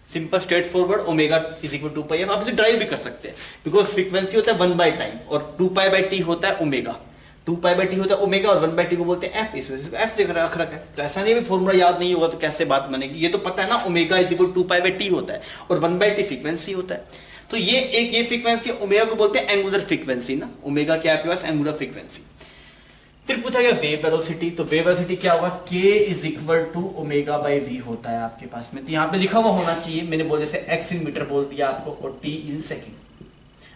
Speaker 1: Simple straight forward, omega is equal to pi. आप इसे ड्राइव भी कर सकते हैं, बिकॉज फ्रीक्वेंसी होता है 1 बाई टाइम और 2 पाई बाई टी होता है ओमेगा। 2 पाई बाई टी होता है ओमेगा और 1 बाई टी को बोलते हैं एफ, इस वजह से एफ रख रखा है। तो ऐसा नहीं है फॉर्मूला याद नहीं होगा तो कैसे बात बनेगी, ये तो पता है ना, omega is equal 2 pi by T होता है और 1 बाई टी फ्रीक्वेंसी होता है। तो ये फ्रीक्वेंसी ओमेगा को बोलते हैं एंगुलर फ्रीक्वेंसी ना, ओमेगा क्या आपके पास एंगुलर फ्रीक्वेंसी। फिर पूछा गया वेव वेलोसिटी, तो वेव वेलोसिटी क्या होगा, k is equal to omega by v होता है आपके पास में। तो यहाँ पे लिखा हुआ होना चाहिए, मैंने बोल जैसे x इन मीटर बोल दिया आपको और t इन सेकंड।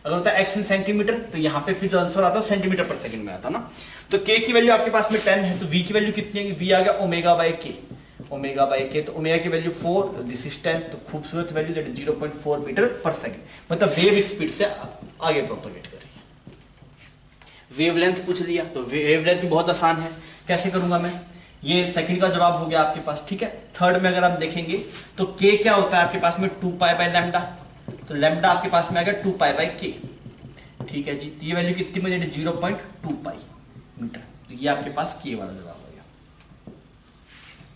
Speaker 1: अगर होता है x इन सेंटीमीटर तो यहाँ पे फिर जो आंसर आता है सेंटीमीटर पर सेकंड में आता ना। तो k की वैल्यू आपके पास में 10 है, तो v की वैल्यू कितनी है, v आ गया omega by k, omega by k। तो ओमेगा की वैल्यू 4, दिस इज 10, तो खूबसूरत वैल्यू दैट 0.4 मीटर पर सेकंड, मतलब वेव स्पीड से आगे प्रोपेगेट कर रही है। वेवलेंथ पूछ लिया, तो वेवलेंथ भी बहुत आसान है, कैसे करूंगा मैं, ये सेकंड का जवाब हो गया आपके पास, ठीक है। थर्ड में अगर आप देखेंगे तो k क्या होता है आपके पास में 2 पाई बाई लैम्डा, तो लैम्डा आपके पास में आ गया 2 पाई बाई k, ठीक है जी। तो ये वैल्यू कितनी मिली, 0.2 पाई मीटर, तो ये आपके पास k वाला जवाब हो गया,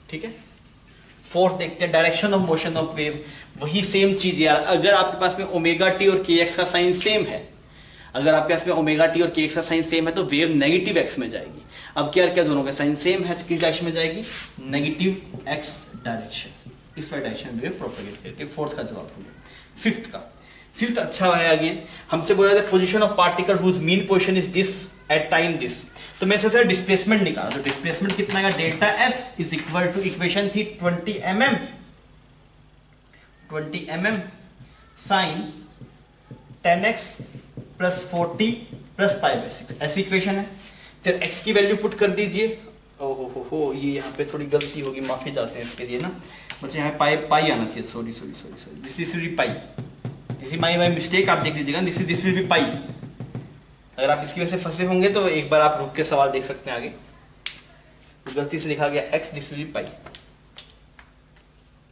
Speaker 1: ठीक है। फोर्थ देखते हैं, direction of motion of wave, वही सेम चीज यार। अगर आपके पास में ओमेगा टी और के एक्स का साइन सेम है, अगर आपके पास में ओमेगा टी और के एक्स का साइन सेम है तो वेव नेगेटिव एक्स में जाएगी। अब क्या क्या दोनों का साइन सेम है तो किस डायरेक्शन में जाएगी, नेगेटिव एक्स डायरेक्शन, इस वाले डायरेक्शन में वेव प्रोपेगेट करती है। फोर्थ का जवाब हो गया। फिफ्थ अच्छा है, अगेन हमसे बोला था position of particle whose mean position is this at time this. तो मैं सबसे डिस्प्लेसमेंट निकाला, तो डिस्प्लेसमेंट कितना है, delta S is equal to, equation थी 20 mm sine 10x plus 40 plus pi by 6, ऐसी इक्वेशन है। फिर x की वैल्यू पुट कर दीजिए, ओहो ये यहाँ पे थोड़ी गलती होगी, माफी चाहते हैं इसके लिए ना मुझे, यहाँ पाई आना चाहिए, sorry this is pi, this is my mistake, आप देख लीजिएगा, दिस विल बी पाई। अगर आप इसकी वजह से फंसे होंगे तो एक बार आप रुक के सवाल देख सकते हैं आगे, तो गलती से लिखा गया x, दिस विल बी पाई,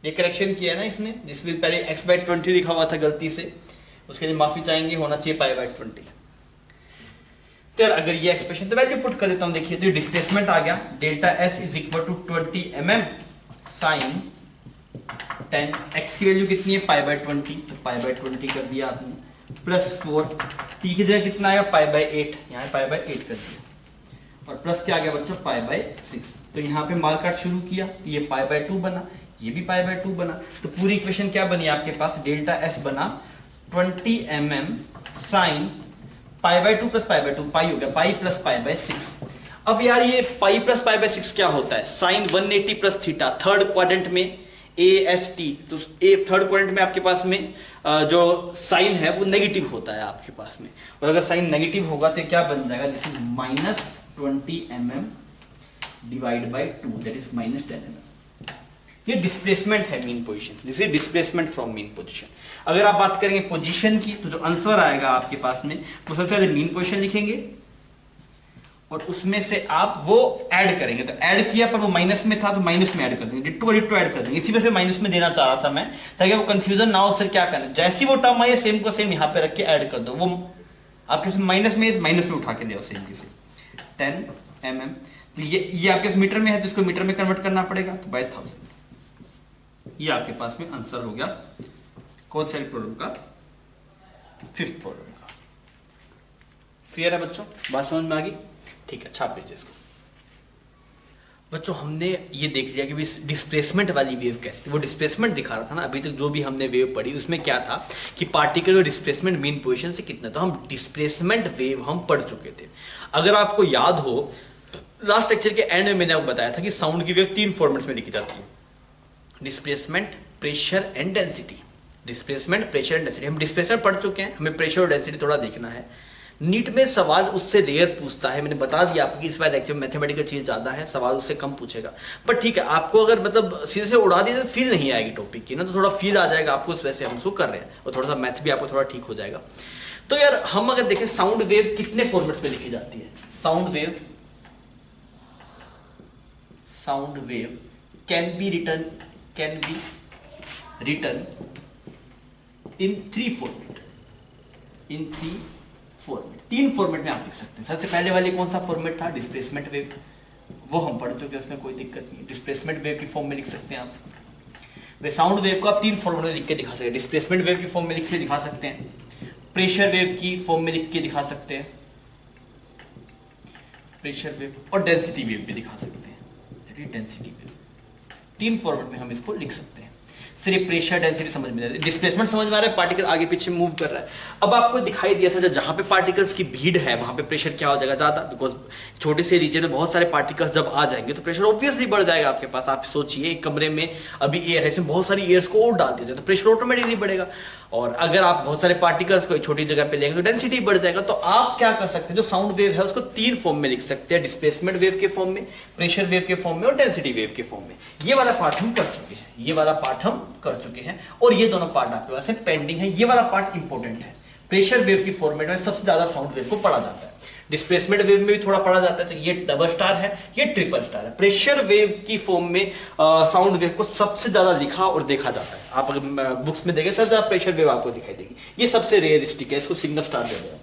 Speaker 1: ये करेक्शन किया है ना इसमें, दिस विल पहले x बाई 20 लिखा हुआ था गलती से, उसके लिए माफी चाहेंगे, होना चाहिए पाई बाई 20। तो यार अगर ये एक्सप्रेशन, तो वैल्यू पुट कर देता हूं, देखिए तो डिस्प्लेसमेंट आ गया, delta S is equal to 20 mm sine 10, x की वैल्यू कितनी है पाई बाई 20, तो पाई बाई 20 कर दिया आपने, प्लस 4, t की जगह कितना आएगा पाई बाई 8, यहाँ पाई बाई 8 कर दिया, और प्लस क्या आ गया बच्चों पाई बाई 6। तो यहाँ पे मार्क आउट शुरू किया तो ये पाई बाई 2 बना, ये भी पाई बाई 2 बना, तो पूरी इक्वेशन क्या बनी आपके पास, डेल्टा एस बना 20 mm sine pi by 2 plus pi by 2, पाई हो गया, पाई प्लस पाई बाई 6। अब यार ये पाई प्लस पाई बाई 6 क्या होता है, sine 180 plus theta, third quadrant में AST, तो थर्ड क्वाड्रेंट में आपके पास में जो साइन है वो नेगेटिव होता है आपके पास में, और अगर साइन नेगेटिव होगा तो क्या बन जाएगा, this is -20 mm divide by 2, that is -10 mm। ये डिस्प्लेसमेंट है mean position, this is displacement from mean position. अगर आप बात करेंगे पोजीशन की तो जो आंसर आएगा आपके पास में वो सबसे पहले मीन पोजीशन लिखेंगे और उसमें से आप वो ऐड करेंगे। तो ऐड किया पर वो माइनस में था तो माइनस में ऐड कर देंगे, डिट्टो डिट्टो ऐड कर देंगे। इसी वजह से माइनस में देना चाह रहा था मैं, ताकि वो कंफ्यूजन ना हो। सर क्या करना, जैसी वो टर्म आई सेम को सेम यहाँ पे रख के ऐड कर दो। वो आपके माइनस में उठा के ले सेम की सेम 10 mm। तो ये आपके मीटर में है तो इसको मीटर में कन्वर्ट करना पड़ेगा, तो बाय 1000। ये आपके पास में आंसर हो गया कौन सा प्रॉब्लम का, 5th प्रॉब्लम का। क्लियर है बच्चों, बात समझ में आ गई? ठीक है, छाप लीजिए इसको। बच्चों हमने ये देख लिया कि डिस्प्लेसमेंट वाली वेव कैसी थी। वो डिस्प्लेसमेंट दिखा रहा था ना अभी तक जो भी हमने वेव पढ़ी, उसमें क्या था कि पार्टिकल और डिस्प्लेसमेंट मीन पोजीशन से कितना, तो हम डिस्प्लेसमेंट वेव हम पढ़ चुके थे। अगर आपको याद हो लास्ट लेक्चर के एंड में मैंने आपको बताया था कि साउंड की वेव 3 फॉर्मेट्स में लिखी जाती है, displacement, pressure and density. Displacement, pressure and density. हम डिस्प्लेसमेंट पढ़ चुके हैं, हमें प्रेशर और डेंसिटी थोड़ा देखना है। नीट में सवाल उससे रेयर पूछता है, मैंने बता दिया आपको कि इस बार लेक्चर में मैथमेटिकल चीज ज्यादा है, सवाल उससे कम पूछेगा। पर ठीक है, आपको अगर मतलब सीधे से उड़ा दिया तो फील नहीं आएगी टॉपिक की ना, तो थोड़ा फील आ जाएगा आपको, इस वजह से हम उसको कर रहे हैं और थोड़ा सा मैथ भी आपको थोड़ा ठीक हो जाएगा। तो यार हम अगर देखें साउंड वेव कितने फॉर्मेट्स में लिखी जाती है। Sound wave can be written in 3 format, तीन फॉर्मेट में आप लिख सकते हैं। सबसे पहले वाले कौन सा फॉर्मेट था, डिस्प्लेसमेंट वेव, वो हम पढ़ चुके हैं, उसमें कोई दिक्कत नहीं। डिस्प्लेसमेंट वेव की फॉर्म में लिख सकते हैं आप। वे साउंड वेव को आप 3 फॉर्मेट में लिख के दिखा सकते हैं। डिस्प्लेसमेंट वेव की फॉर्म में लिख के दिखा सकते हैं, प्रेशर वेव की फॉर्म में लिख के दिखा सकते हैं, प्रेशर वेव, और डेंसिटी वेव भी दिखा सकते हैं, डेंसिटी वेव। 3 फॉर्मेट में हम इसको लिख सकते हैं। सिर्फ प्रेशर डेंसिटी समझ में नहीं, डिस्प्लेसमेंट समझ में आ रहा है, पार्टिकल आगे पीछे मूव कर रहा है। अब आपको दिखाई दिया था जहां पे पार्टिकल्स की भीड़ है वहां पे प्रेशर क्या हो जाएगा, ज्यादा, बिकॉज छोटे से रीजन में बहुत सारे पार्टिकल्स जब आ जाएंगे तो प्रेशर ऑब्वियसली बढ़ जाएगा आपके पास। आप सोचिए एक कमरे में अभी एयर है, इसमें बहुत सारी एयर्स को और डाल दिया जाए तो प्रेशर ऑटोमेटिकली बढ़ेगा। और अगर आप बहुत सारे पार्टिकल्स को छोटी जगह पे लेंगे तो डेंसिटी बढ़ जाएगा। तो आप क्या कर सकते हैं, जो साउंड वेव है उसको 3 फॉर्म में लिख सकते हैं, डिस्प्लेसमेंट वेव के फॉर्म में, प्रेशर वेव के फॉर्म में और डेंसिटी वेव के फॉर्म में। ये वाला पार्ट हम कर चुके हैं, और ये दोनों पार्ट आपके पास पेंडिंग है। ये वाला पार्ट इंपॉर्टेंट है। प्रेशर वेव की फॉर्मेट में सबसे ज्यादा साउंड वेव को पढ़ा जाता है, डिस्प्लेसमेंट वेव में भी थोड़ा पढ़ा जाता है। तो ये डबल स्टार है, ये ट्रिपल स्टार है। प्रेशर वेव की फॉर्म में साउंड वेव को सबसे ज्यादा लिखा और देखा जाता है। आप अगर बुक्स में देखें सबसे ज्यादा प्रेशर वेव आपको दिखाई देगी, ये सबसे रेयरिस्टिक है, इसको सिंगल स्टार दे दें।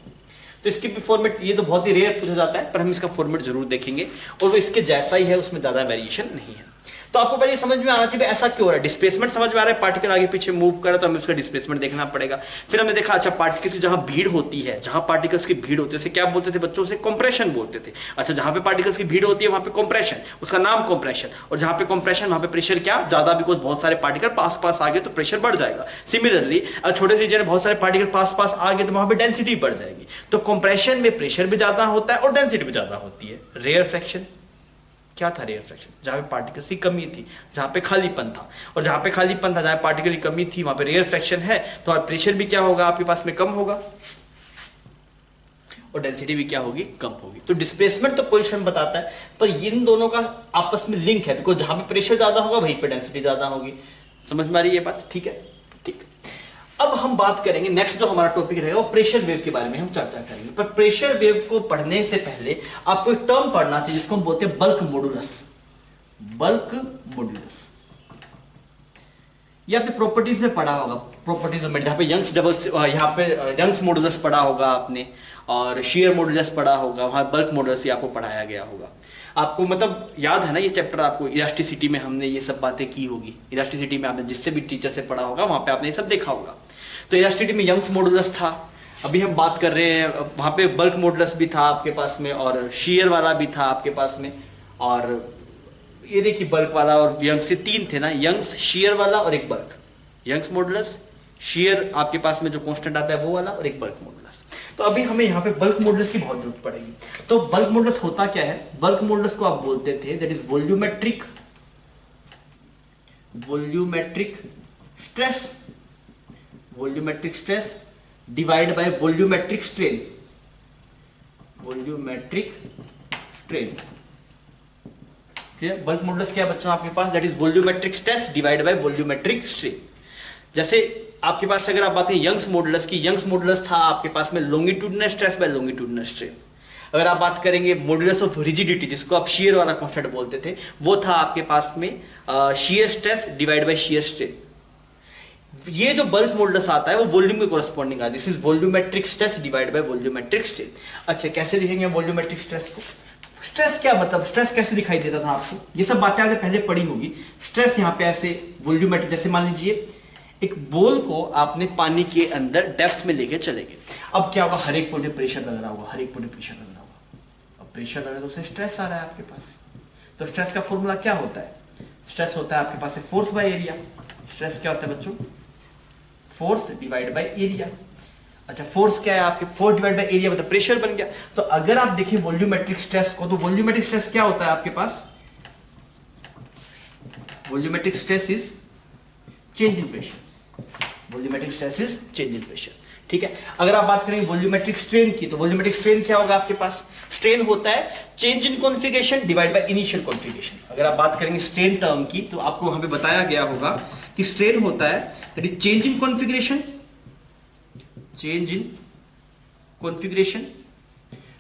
Speaker 1: तो इसकी भी फॉर्मेट, ये तो बहुत ही रेयर पूछा जाता है, पर हम इसका फॉर्मेट जरूर देखेंगे और वो इसके जैसा ही है, उसमें ज्यादा वेरिएशन नहीं है। तो आपको पहले समझ में आना चाहिए ऐसा क्यों हो रहा है। डिस्प्लेसमेंट समझ में आ रहा है, पार्टिकल आगे पीछे मूव कर रहा है तो हमें उसका डिस्प्लेसमेंट देखना पड़ेगा। फिर हमने देखा अच्छा पार्टिकल की जहां भीड़ होती है, जहां पार्टिकल्स की भीड़ होती है उसे क्या बोलते थे बच्चों, से कंप्रेशन बोलते थे। अच्छा जहां पे पार्टिकल्स की भीड़ होती है वहां पे कंप्रेशन, उसका नाम कंप्रेशन। और जहां पे कंप्रेशन वहां पे प्रेशर क्या ज्यादा, बिकॉज बहुत सारे पार्टिकल पास पास आ गए तो प्रेशर बढ़ जाएगा। सिमिलरली छोटे से रीजन में बहुत सारे पार्टिकल पास पास आ गए तो वहां पे डेंसिटी बढ़ जाएगी। तो कंप्रेशन में प्रेशर भी ज्यादा होता है और डेंसिटी भी ज्यादा होती है। रेयर फ्रैक्शन क्या था, रेयर फ्रैक्शन जहां पे पार्टिकल्स की कमी थी, जहां पे खालीपन था, और जहां पे खालीपन था जहां पार्टिकल की कमी थी वहां पे रेयर फ्रैक्शन है, तो प्रेशर भी क्या होगा आपके पास में, कम होगा, और डेंसिटी भी क्या होगी, कम होगी। तो डिस्प्लेसमेंट तो पोजीशन बताता है, पर इन दोनों का आपस में लिंक है, बिकॉज जहां पे प्रेशर ज्यादा होगा वहीं पे डेंसिटी ज्यादा होगी। समझ में आ रही है ये बात, ठीक है, ठीक। अब हम बात करेंगे नेक्स्ट जो हमारा टॉपिक रहेगा वो प्रेशर वेव के बारे में हम चर्चा करेंगे। पर प्रेशर वेव को पढ़ने से पहले आपको एक टर्म पढ़ना चाहिए जिसको हम बोलते हैं बल्क मॉडुलस। बल्क मॉडुलस ये आपने प्रॉपर्टीज में पढ़ा होगा, प्रॉपर्टीज में जहां पे यंग्स डबल, यहाँ पे यंग्स मॉडुलस पढ़ा होगा आपने, और शेयर मॉडुलस पढ़ा होगा, वहां बल्क मॉडुलस ही आपको पढ़ाया गया होगा। आपको मतलब याद है ना ये चैप्टर, आपको इलास्टिसिटी में हमने ये सब बातें की होगी। इलास्टिसिटी में आपने जिससे भी टीचर से पढ़ा होगा वहां पे आपने ये सब देखा होगा। तो इलास्टिसिटी में यंग्स मॉडुलस था, अभी हम बात कर रहे हैं वहां पे बल्क मॉडुलस भी था आपके पास में, और शेयर वाला भी था आपके पास में। और ये देखिए बल्क वाला और यंग्स से 3 थे ना, यंग्स, शेयर वाला और एक बल्क। यंग्स मॉडुलस, शेयर आपके पास में जो कांस्टेंट आता है वो वाला, और एक बल्क मॉडुलस। तो अभी हमें यहाँ पे बल्क मॉडुलस की बहुत जरूरत पड़ेगी। तो बल्क मॉडुलस होता क्या है, बल्क मॉडुलस को आप बोलते थे that is volumetric stress divide by volumetric strain. ठीक है, बल्क मॉडुलस क्या है बच्चों आपके पास, that is volumetric stress divide by volumetric strain. जैसे आपके पास अगर आप बात करें यंग्स मॉडुलस की, यंग्स मॉडुलस था आपके पास में longitudinal stress by longitudinal strain. अगर आप बात करेंगे मॉडुलस ऑफ रिजिडिटी, जिसको आप शियर वाला कांस्टेंट बोलते थे, वो था आपके पास में shear stress divide bye shear strain. ये जो बल्क मॉडुलस आता है वो वॉल्यूम के कोरस्पॉन्डिंग आता है, this is volumetric stress divide by volumetric strain. अच्छा, कैसे लिखेंगे वॉल्यूमेट्रिक स्ट्रेस को? स्ट्रेस क्या मतलब, स्ट्रेस कैसे दिखाई देता था आपको, ये सब बातें आपने पहले पढ़ी होगी। स्ट्रेस यहाँ पे ऐसे वॉल्यूमेट्रिक, जैसे मान लीजिए एक बॉल को आपने पानी के अंदर डेप्थ में लेके चले गए, अब क्या होगा, हर एक पॉइंट पे प्रेशर लग रहा होगा, हर एक पॉइंट पे प्रेशर लग रहा होगा। अब प्रेशर लग रहा है तो उससे स्ट्रेस आ रहा है आपके पास। तो स्ट्रेस का फॉर्मूला क्या होता है? स्ट्रेस होता है आपके पास फोर्स बाय एरिया। स्ट्रेस क्या होता है बच्चों? Force divide by area. अच्छा, फोर्स क्या है आपके, फोर्स डिवाइड बाय एरिया मतलब प्रेशर बन गया। तो अगर आप देखें वॉल्यूमेट्रिक स्ट्रेस को, तो वॉल्यूमेट्रिक स्ट्रेस क्या होता है आपके पास? Volumetric stress is change in pressure. Volumetric stress is change in pressure, ठीक है। अगर आप बात करेंगे वॉल्यूमेट्रिक स्ट्रेन की, तो वॉल्यूमेट्रिक स्ट्रेन क्या होगा आपके पास? स्ट्रेन होता है change in configuration divide by initial configuration. अगर आप बात करेंगे स्ट्रेन टर्म की, तो आपको वहां पे बताया गया होगा कि स्ट्रेन होता है that is change in configuration, change in configuration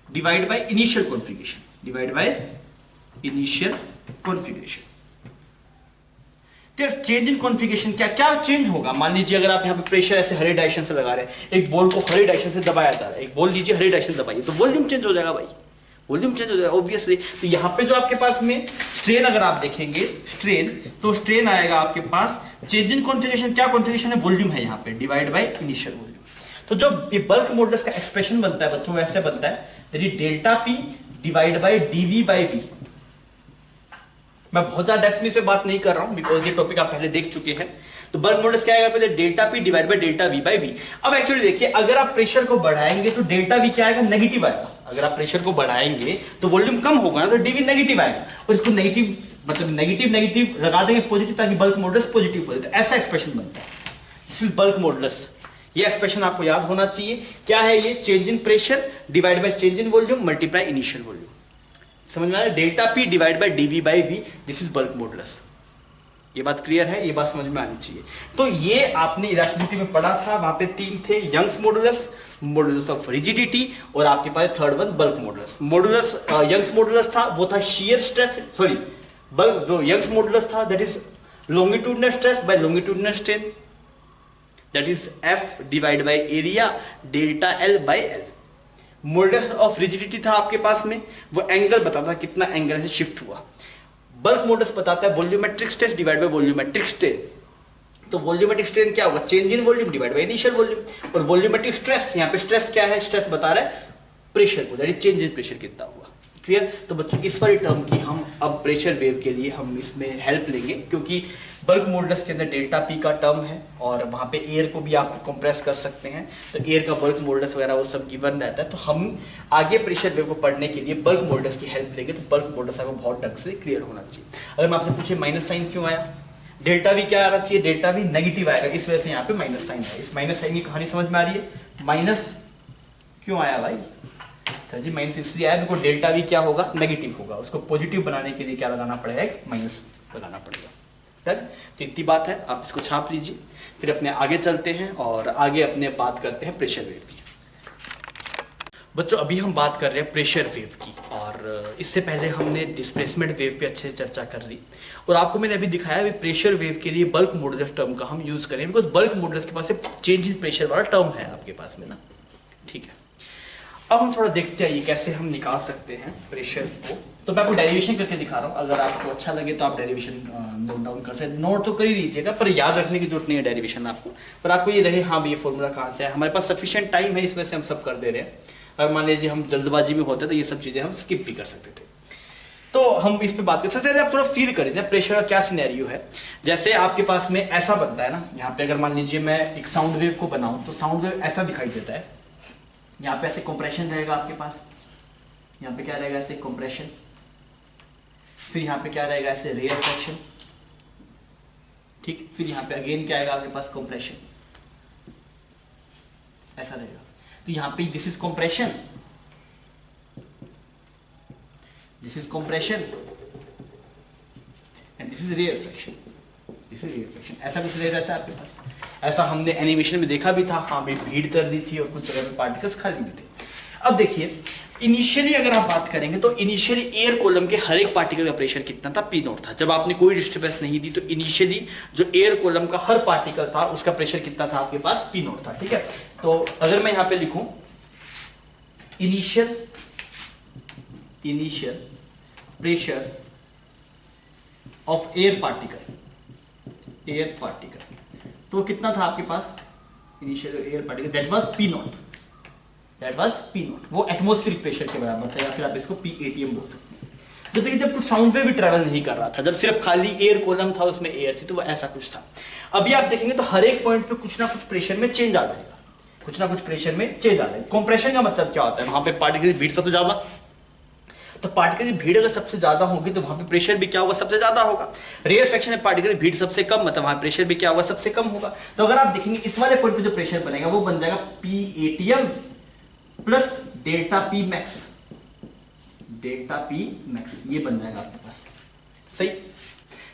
Speaker 1: divide by initial configuration, divide by initial configuration. तो चेंज इन कॉन्फिगरेशन क्या क्या चेंज होगा? मान लीजिए अगर आप यहाँ पे प्रेशर ऐसे हरे डायरेक्शन से लगा रहे हैं, एक बॉल को हरे डायरेक्शन से दबाया जा रहा है, एक बॉल लीजिए हरे डायरेक्शन से दबाइए, तो वॉल्यूम चेंज हो जाएगा भाई, वॉल्यूम चेंज हो जाएगा ऑब्वियसली। तो यहाँ पे जो आपके पास में स्ट्रेन, अगर आप देखेंगे स्ट्रेन, तो स्ट्रेन आएगा आपके पास चेंज इन कॉन्फिगरेशन, क्या कॉन्फिगरेशन है, वॉल्यूम है यहाँ पे, डिवाइड बाय इनिशियल वॉल्यूम। तो जो ये बल्क मॉडुलस का एक्सप्रेशन बनता है बच्चों, वैसे बनता है delta p divide by dv by v. मैं बहुत ज्यादा डेप्थ में इस पे बात नहीं कर रहा हूं बिकॉज ये टॉपिक आप पहले देख चुके हैं। तो बल्क मॉडुलस क्या आएगा पहले, delta p divide by delta v by v. अब एक्चुअली देखिए, अगर आप प्रेशर को बढ़ाएंगे तो डेल्टा वी क्या आएगा, नेगेटिव आएगा। अगर आप प्रेशर को बढ़ाएंगे तो वॉल्यूम कम होगा ना, तो डीवी नेगेटिव आएगा, और इसको नेगेटिव मतलब नेगेटिव नेगेटिव लगा देंगे पॉजिटिव, ताकि बल्क मॉडुलस पॉजिटिव हो जाए। तो ऐसा एक्सप्रेशन बनता है, दिस इज बल्क मॉडुलस। ये एक्सप्रेशन आपको याद होना चाहिए। क्या है ये? Change in pressure divide by change in volume multiply initial volume. समझ में आ रहा है? Delta p divide by dv by v, this is bulk modulus. ये बात क्लियर है? ये बात समझ में आनी चाहिए। तो ये आपने इलास्टिसिटी में पढ़ा था, वहां पे तीन थे, Young's modulus, modulus of rigidity, और आपके पास third one bulk modulus. Modulus Young's modulus था, वो था शियर स्ट्रेस, सॉरी बल्क जो यंग्स मॉडुलस था that is longitudinal stress by longitudinal strain, that is F divide by area delta L by L. Modulus of rigidity था आपके पास में, वो एंगल बताता है कितना एंगल से शिफ्ट हुआ। बल्क मॉडुलस बताता है volumetric stress divide by volumetric strain. तो वॉल्यूमेट्रिक स्ट्रेन क्या होगा, change in volume divide by initial volume. और वॉल्यूमेट्रिक स्ट्रेस, यहाँ पे स्ट्रेस क्या है, स्ट्रेस बता रहा है प्रेशर को, that is change in pressure कितना हुआ। क्लियर? तो बच्चों इस वाली टर्म की हम अब प्रेशर वेव के लिए हम इसमें हेल्प लेंगे, क्योंकि बल्क मॉडुलस के अंदर डेल्टा पी का टर्म है और वहाँ पे एयर को भी आप कंप्रेस कर सकते हैं, तो एयर का बल्क मॉडुलस वगैरह वो सब गिवन रहता है। तो हम आगे प्रेशर वेव को पढ़ने के लिए बल्क मॉडुलस की हेल्प लेंगे, तो बल्क मॉडुलस आपको बहुत ढंग से क्लियर होना चाहिए। अगर मैं आपसे पूछे माइनस साइन क्यों आया, डेल्टा वी क्या आना चाहिए, डेल्टा वी नेगेटिव आएगा, इस वजह से यहाँ पे माइनस साइन है। इस माइनस साइन की कहानी समझ में आ रही है? माइनस क्यों आया भाई? सर जी माइनस इसलिए आया बिकॉज डेल्टा वी क्या होगा, नेगेटिव होगा, उसको पॉजिटिव बनाने के लिए क्या लगाना पड़ेगा, एक माइनस लगाना पड़ेगा। राइट? तो इतनी बात है, आप इसको छाप लीजिए, फिर अपने आगे चलते हैं और आगे अपने बात करते हैं प्रेशर वेव की। बच्चों अभी हम बात कर रहे हैं प्रेशर वेव की, और इससे पहले हमने डिस्प्लेसमेंट वेव पे अच्छे से चर्चा कर ली, और आपको मैंने अभी दिखाया भी प्रेशर वेव के लिए बल्क मॉडुलस टर्म का हम यूज करें, बिकॉज बल्क मॉडुलस के पास चेंज इन प्रेशर वाला टर्म है आपके पास में ना। ठीक है, अब हम थोड़ा देखते हैं ये कैसे हम निकाल सकते हैं प्रेशर को। तो मैं आपको डेरिवेशन करके दिखा रहा हूँ, अगर आपको अच्छा लगे तो आप डेरिवेशन नोट डाउन कर सकते, नोट तो कर ही लीजिएगा, पर याद रखने की जरूरत नहीं है डेरिवेशन आपको, पर आपको ये रहे हाँ भी ये फॉर्मूला कहाँ से है। हमारे पास सफिशिएंट टाइम है, इस वजह से हम सब कर दे रहे हैं। अगर मान लीजिए हम जल्दबाजी में होते तो ये सब चीज़ें हम स्किप भी कर सकते थे। तो हम इस पे बात कर सकते हैं। आप थोड़ा फील कर लीजिए प्रेशर का क्या सिनेरियो है। जैसे आपके पास में ऐसा बनता है ना, यहाँ पे अगर मान लीजिए मैं एक साउंड वेव को बनाऊं, तो साउंड वेव ऐसा दिखाई देता है, यहाँ पे ऐसे कंप्रेशन रहेगा आपके पास, यहाँ पे क्या रहेगा ऐसे कंप्रेशन, फिर यहाँ पे क्या रहेगा ऐसे रेयरफेक्शन, ठीक, फिर यहाँ पे अगेन क्या आएगा आपके पास कंप्रेशन, ऐसा रहेगा। तो यहाँ पे this is compression, this is compression, and this is rarefaction, this is rarefaction. ऐसा कुछ नहीं रहता है आपके पास, ऐसा हमने एनिमेशन में देखा भी था, हाँ भाई भीड़ कर दी थी और कुछ जगह पे पार्टिकल्स खाली भी थे। अब देखिए इनिशियली अगर आप बात करेंगे तो इनिशियली एयर कॉलम के हर एक पार्टिकल का प्रेशर कितना था, पी नॉट था। जब आपने कोई डिस्टर्बेंस नहीं दी तो इनिशियली जो एयर कॉलम का हर पार्टिकल था उसका प्रेशर कितना था आपके पास, पी नॉट था। ठीक है, तो अगर मैं यहां पे लिखूं initial pressure of air particle, तो कितना था आपके पास initial air particle, that was P naught, वो एटमॉस्फेरिक प्रेशर के बराबर था, या फिर आप इसको PATM बोल सकते हैं। तो देखिए जब कुछ साउंड वेव भी ट्रैवल नहीं कर रहा था, जब सिर्फ खाली एयर कॉलम था उसमें एयर थी, तो वो ऐसा कुछ था। अभी आप देखेंगे तो हर एक पॉइंट पे कुछ ना कुछ प्रेशर में चेंज आ जाएगा, कंप्रेशन का मतलब क्या होता है, वहां पे पार्टिकल की भीड़ सबसे ज्यादा, तो पार्टिकल की भीड़ अगर सबसे ज्यादा होगी तो वहां पे प्रेशर भी क्या होगा, सबसे ज्यादा होगा। रेयर फ्रैक्शन में पार्टिकल की भीड़ सबसे कम, मतलब वहां प्रेशर भी क्या होगा, सबसे कम होगा। तो अगर आप देखेंगे इस वाले पॉइंट पे जो प्रेशर बनेगा वो बन जाएगा PATM plus delta P max, ये बन जाएगा आपके पास, सही।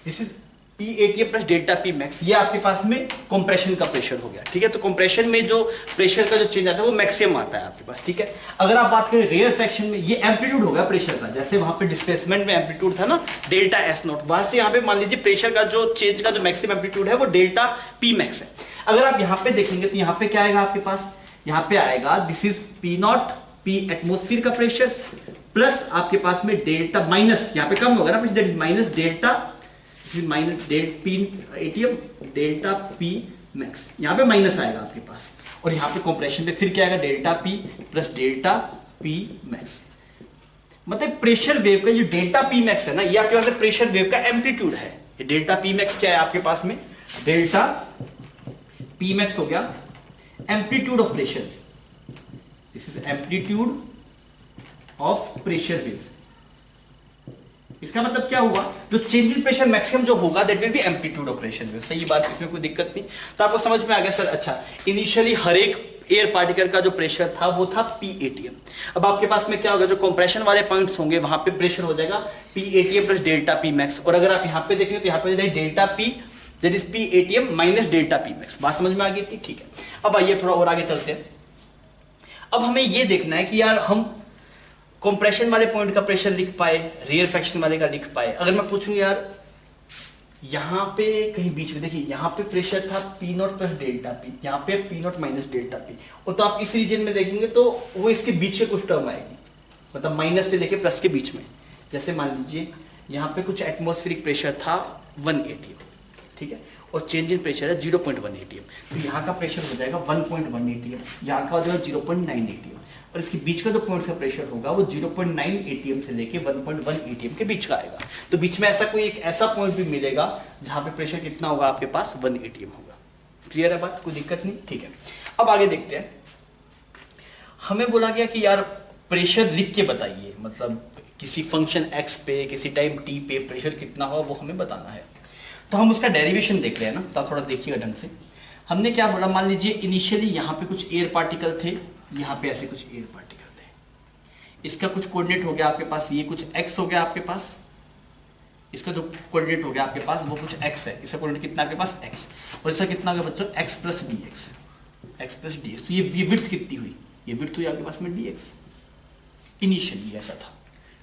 Speaker 1: This is PATM plus delta P max, ये आपके पास में कंप्रेशन का प्रेशर हो गया। ठीक है, तो कंप्रेशन में जो प्रेशर का जो चेंज आता है वो मैक्सिमम आता है आपके पास। ठीक है, अगर आप बात करें रेयर फ्रैक्शन में, ये एम्पलीट्यूड हो गया प्रेशर का, जैसे वहां पे डिस्प्लेसमेंट में एम्पलीट्यूड था ना डेल्टा S नॉट, वहां से यहाँ पे मान लीजिए प्रेशर का जो चेंज का जो मैक्सिमम एम्पलीट्यूड है वो डेल्टा P मैक्स है। अगर आप यहाँ पे देखेंगे तो यहाँ पे क्या आएगा आपके पास, यहाँ पे आएगा this is P not, P atmosphere का प्रेशर, प्लस आपके पास में डेल्टा माइनस, यहाँ पे कम होगा ना, that is minus delta, minus PATM delta P max, यहाँ पे माइनस आएगा आपके पास, और यहाँ पे कंप्रेशन पे फिर क्या आएगा, delta P plus delta P max. मतलब प्रेशर वेव का जो डेल्टा P मैक्स है ना, ये आपके पास प्रेशर वेव का एम्पलीट्यूड है। ये डेल्टा P मैक्स क्या है आपके पास में, डेल्टा P मैक्स हो गया amplitude of pressure, this is amplitude of pressure wave. इसका मतलब क्या हुआ, जो चेंज इन प्रेशर मैक्सिमम जो होगा that will be amplitude of pressure wave. सही बात, इसमें कोई दिक्कत नहीं। तो आपको समझ में आ गया सर। अच्छा, इनिशियली हर एक एयर पार्टिकल का जो प्रेशर था वो था PATM। अब आपके पास में क्या होगा, जो कंप्रेशन वाले पॉइंट्स होंगे वहां पे प्रेशर हो जाएगा PATM plus delta P max, और अगर आप यहाँ पे देखेंगे तो यहाँ पे delta P that is PATM minus delta P max. बात समझ में आ गई थी, ठीक है। अब आइए थोड़ा और आगे चलते हैं। अब हमें ये देखना है कि यार हम कंप्रेशन वाले पॉइंट का प्रेशर लिख पाए, रेयर फ्रैक्शन वाले का लिख पाए। अगर मैं पूछूं यार यहाँ पे कहीं बीच में, देखिए यहाँ पे प्रेशर था P not plus delta P, यहाँ पे P not minus delta P, और तो आप इस रीजन में देखेंगे तो वो इसके बीच के कुछ टर्म आएगी, मतलब माइनस से लेके प्लस के बीच में। जैसे मान लीजिए यहाँ पे कुछ एटमॉस्फेरिक प्रेशर था 1 ATM, ठीक है, और चेंज इन प्रेशर है 0.1 ATM, तो यहाँ का प्रेशर हो जाएगा 1.1 ATM, यहाँ का हो जाएगा 0.9 ATM, और इसके बीच का जो पॉइंट का प्रेशर होगा वो 0.9 ATM से लेके 1.1 ATM के बीच का आएगा। तो बीच में ऐसा कोई एक ऐसा पॉइंट भी मिलेगा जहां पे प्रेशर कितना होगा आपके पास, 1 ATM होगा। क्लियर है बात, कोई दिक्कत नहीं, ठीक है। अब आगे देखते हैं। हमें बोला गया कि यार प्रेशर लिख के बताइए, मतलब किसी फंक्शन x पे किसी टाइम t पे प्रेशर कितना होगा वो हमें बताना है। तो हम उसका डेरिवेशन देख रहे हैं ना, तो आप थोड़ा देखिएगा ढंग से। हमने क्या बोला, मान लीजिए इनिशियली यहाँ पे कुछ एयर पार्टिकल थे, यहाँ पे ऐसे कुछ एयर पार्टिकल थे, इसका कुछ कोऑर्डिनेट हो गया आपके पास, ये कुछ x हो गया आपके पास, इसका जो कोऑर्डिनेट हो गया आपके पास वो कुछ x है, इसका कोऑर्डिनेट कितना आपके पास x, और इसका कितना हो गया बच्चों x प्लस dx। तो ये विड्थ कितनी हुई, ये विड्थ हुई आपके पास में dx। इनिशियली ऐसा था,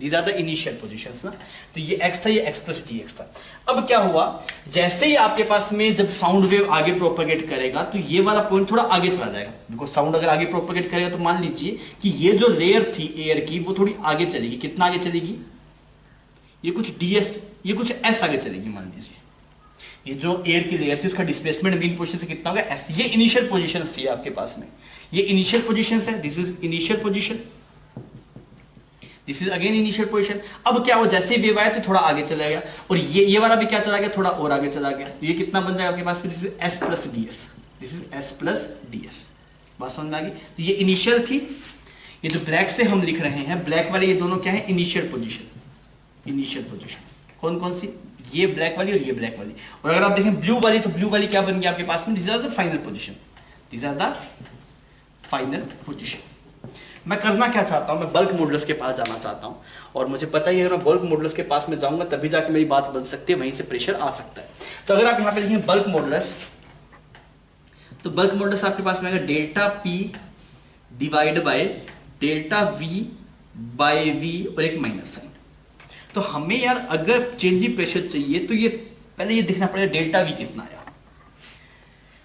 Speaker 1: these are the initial positions ना, तो ये x था, ये x प्लस dx था। अब क्या हुआ, जैसे ही आपके पास में जब साउंड वेव आगे प्रोपेगेट करेगा तो ये वाला पॉइंट थोड़ा आगे चला जाएगा, बिकॉज साउंड अगर आगे प्रोपेगेट करेगा तो मान लीजिए कि ये जो लेयर थी एयर की वो थोड़ी आगे चलेगी। कितना आगे चलेगी, ये कुछ ds, ये कुछ s आगे चलेगी। मान लीजिए ये जो एयर की लेयर थी उसका डिस्प्लेसमेंट मीन पोजीशन से कितना होगा s। ये इनिशियल पोजीशन थी आपके पास में, ये इनिशियल पोजीशन है, this is initial position, this is again initial position. अब क्या हुआ, जैसे ही वेव आया तो थोड़ा आगे चला गया, और ये वाला भी क्या चला गया, थोड़ा और आगे चला गया। ये कितना बन जाएगा आपके पास में, this is s plus ds, this is s plus ds। बात समझ में आ गई। तो ये इनिशियल थी, ये जो ब्लैक से हम लिख रहे हैं, ब्लैक वाले ये दोनों क्या है, इनिशियल पोजीशन। इनिशियल पोजीशन कौन कौन सी, ये ब्लैक वाली और ये ब्लैक वाली। और अगर आप देखें ब्लू वाली, तो ब्लू वाली क्या बन गई आपके पास में, this are the final position, this are the final position. मैं करना क्या चाहता हूँ, मैं बल्क मॉडुलस के पास जाना चाहता हूँ, और मुझे पता ही है अगर मैं बल्क मॉडुलस के पास में जाऊंगा तभी जाके मेरी बात बन सकती है, वहीं से प्रेशर आ सकता है। तो अगर आप यहाँ पे देखें बल्क मॉडुलस, तो बल्क मॉडुलस आपके पास में आएगा delta p divide by delta v by v और एक माइनस साइन। तो हमें यार अगर चेंजिंग प्रेशर चाहिए तो ये पहले ये देखना पड़ेगा डेल्टा वी कितना आया।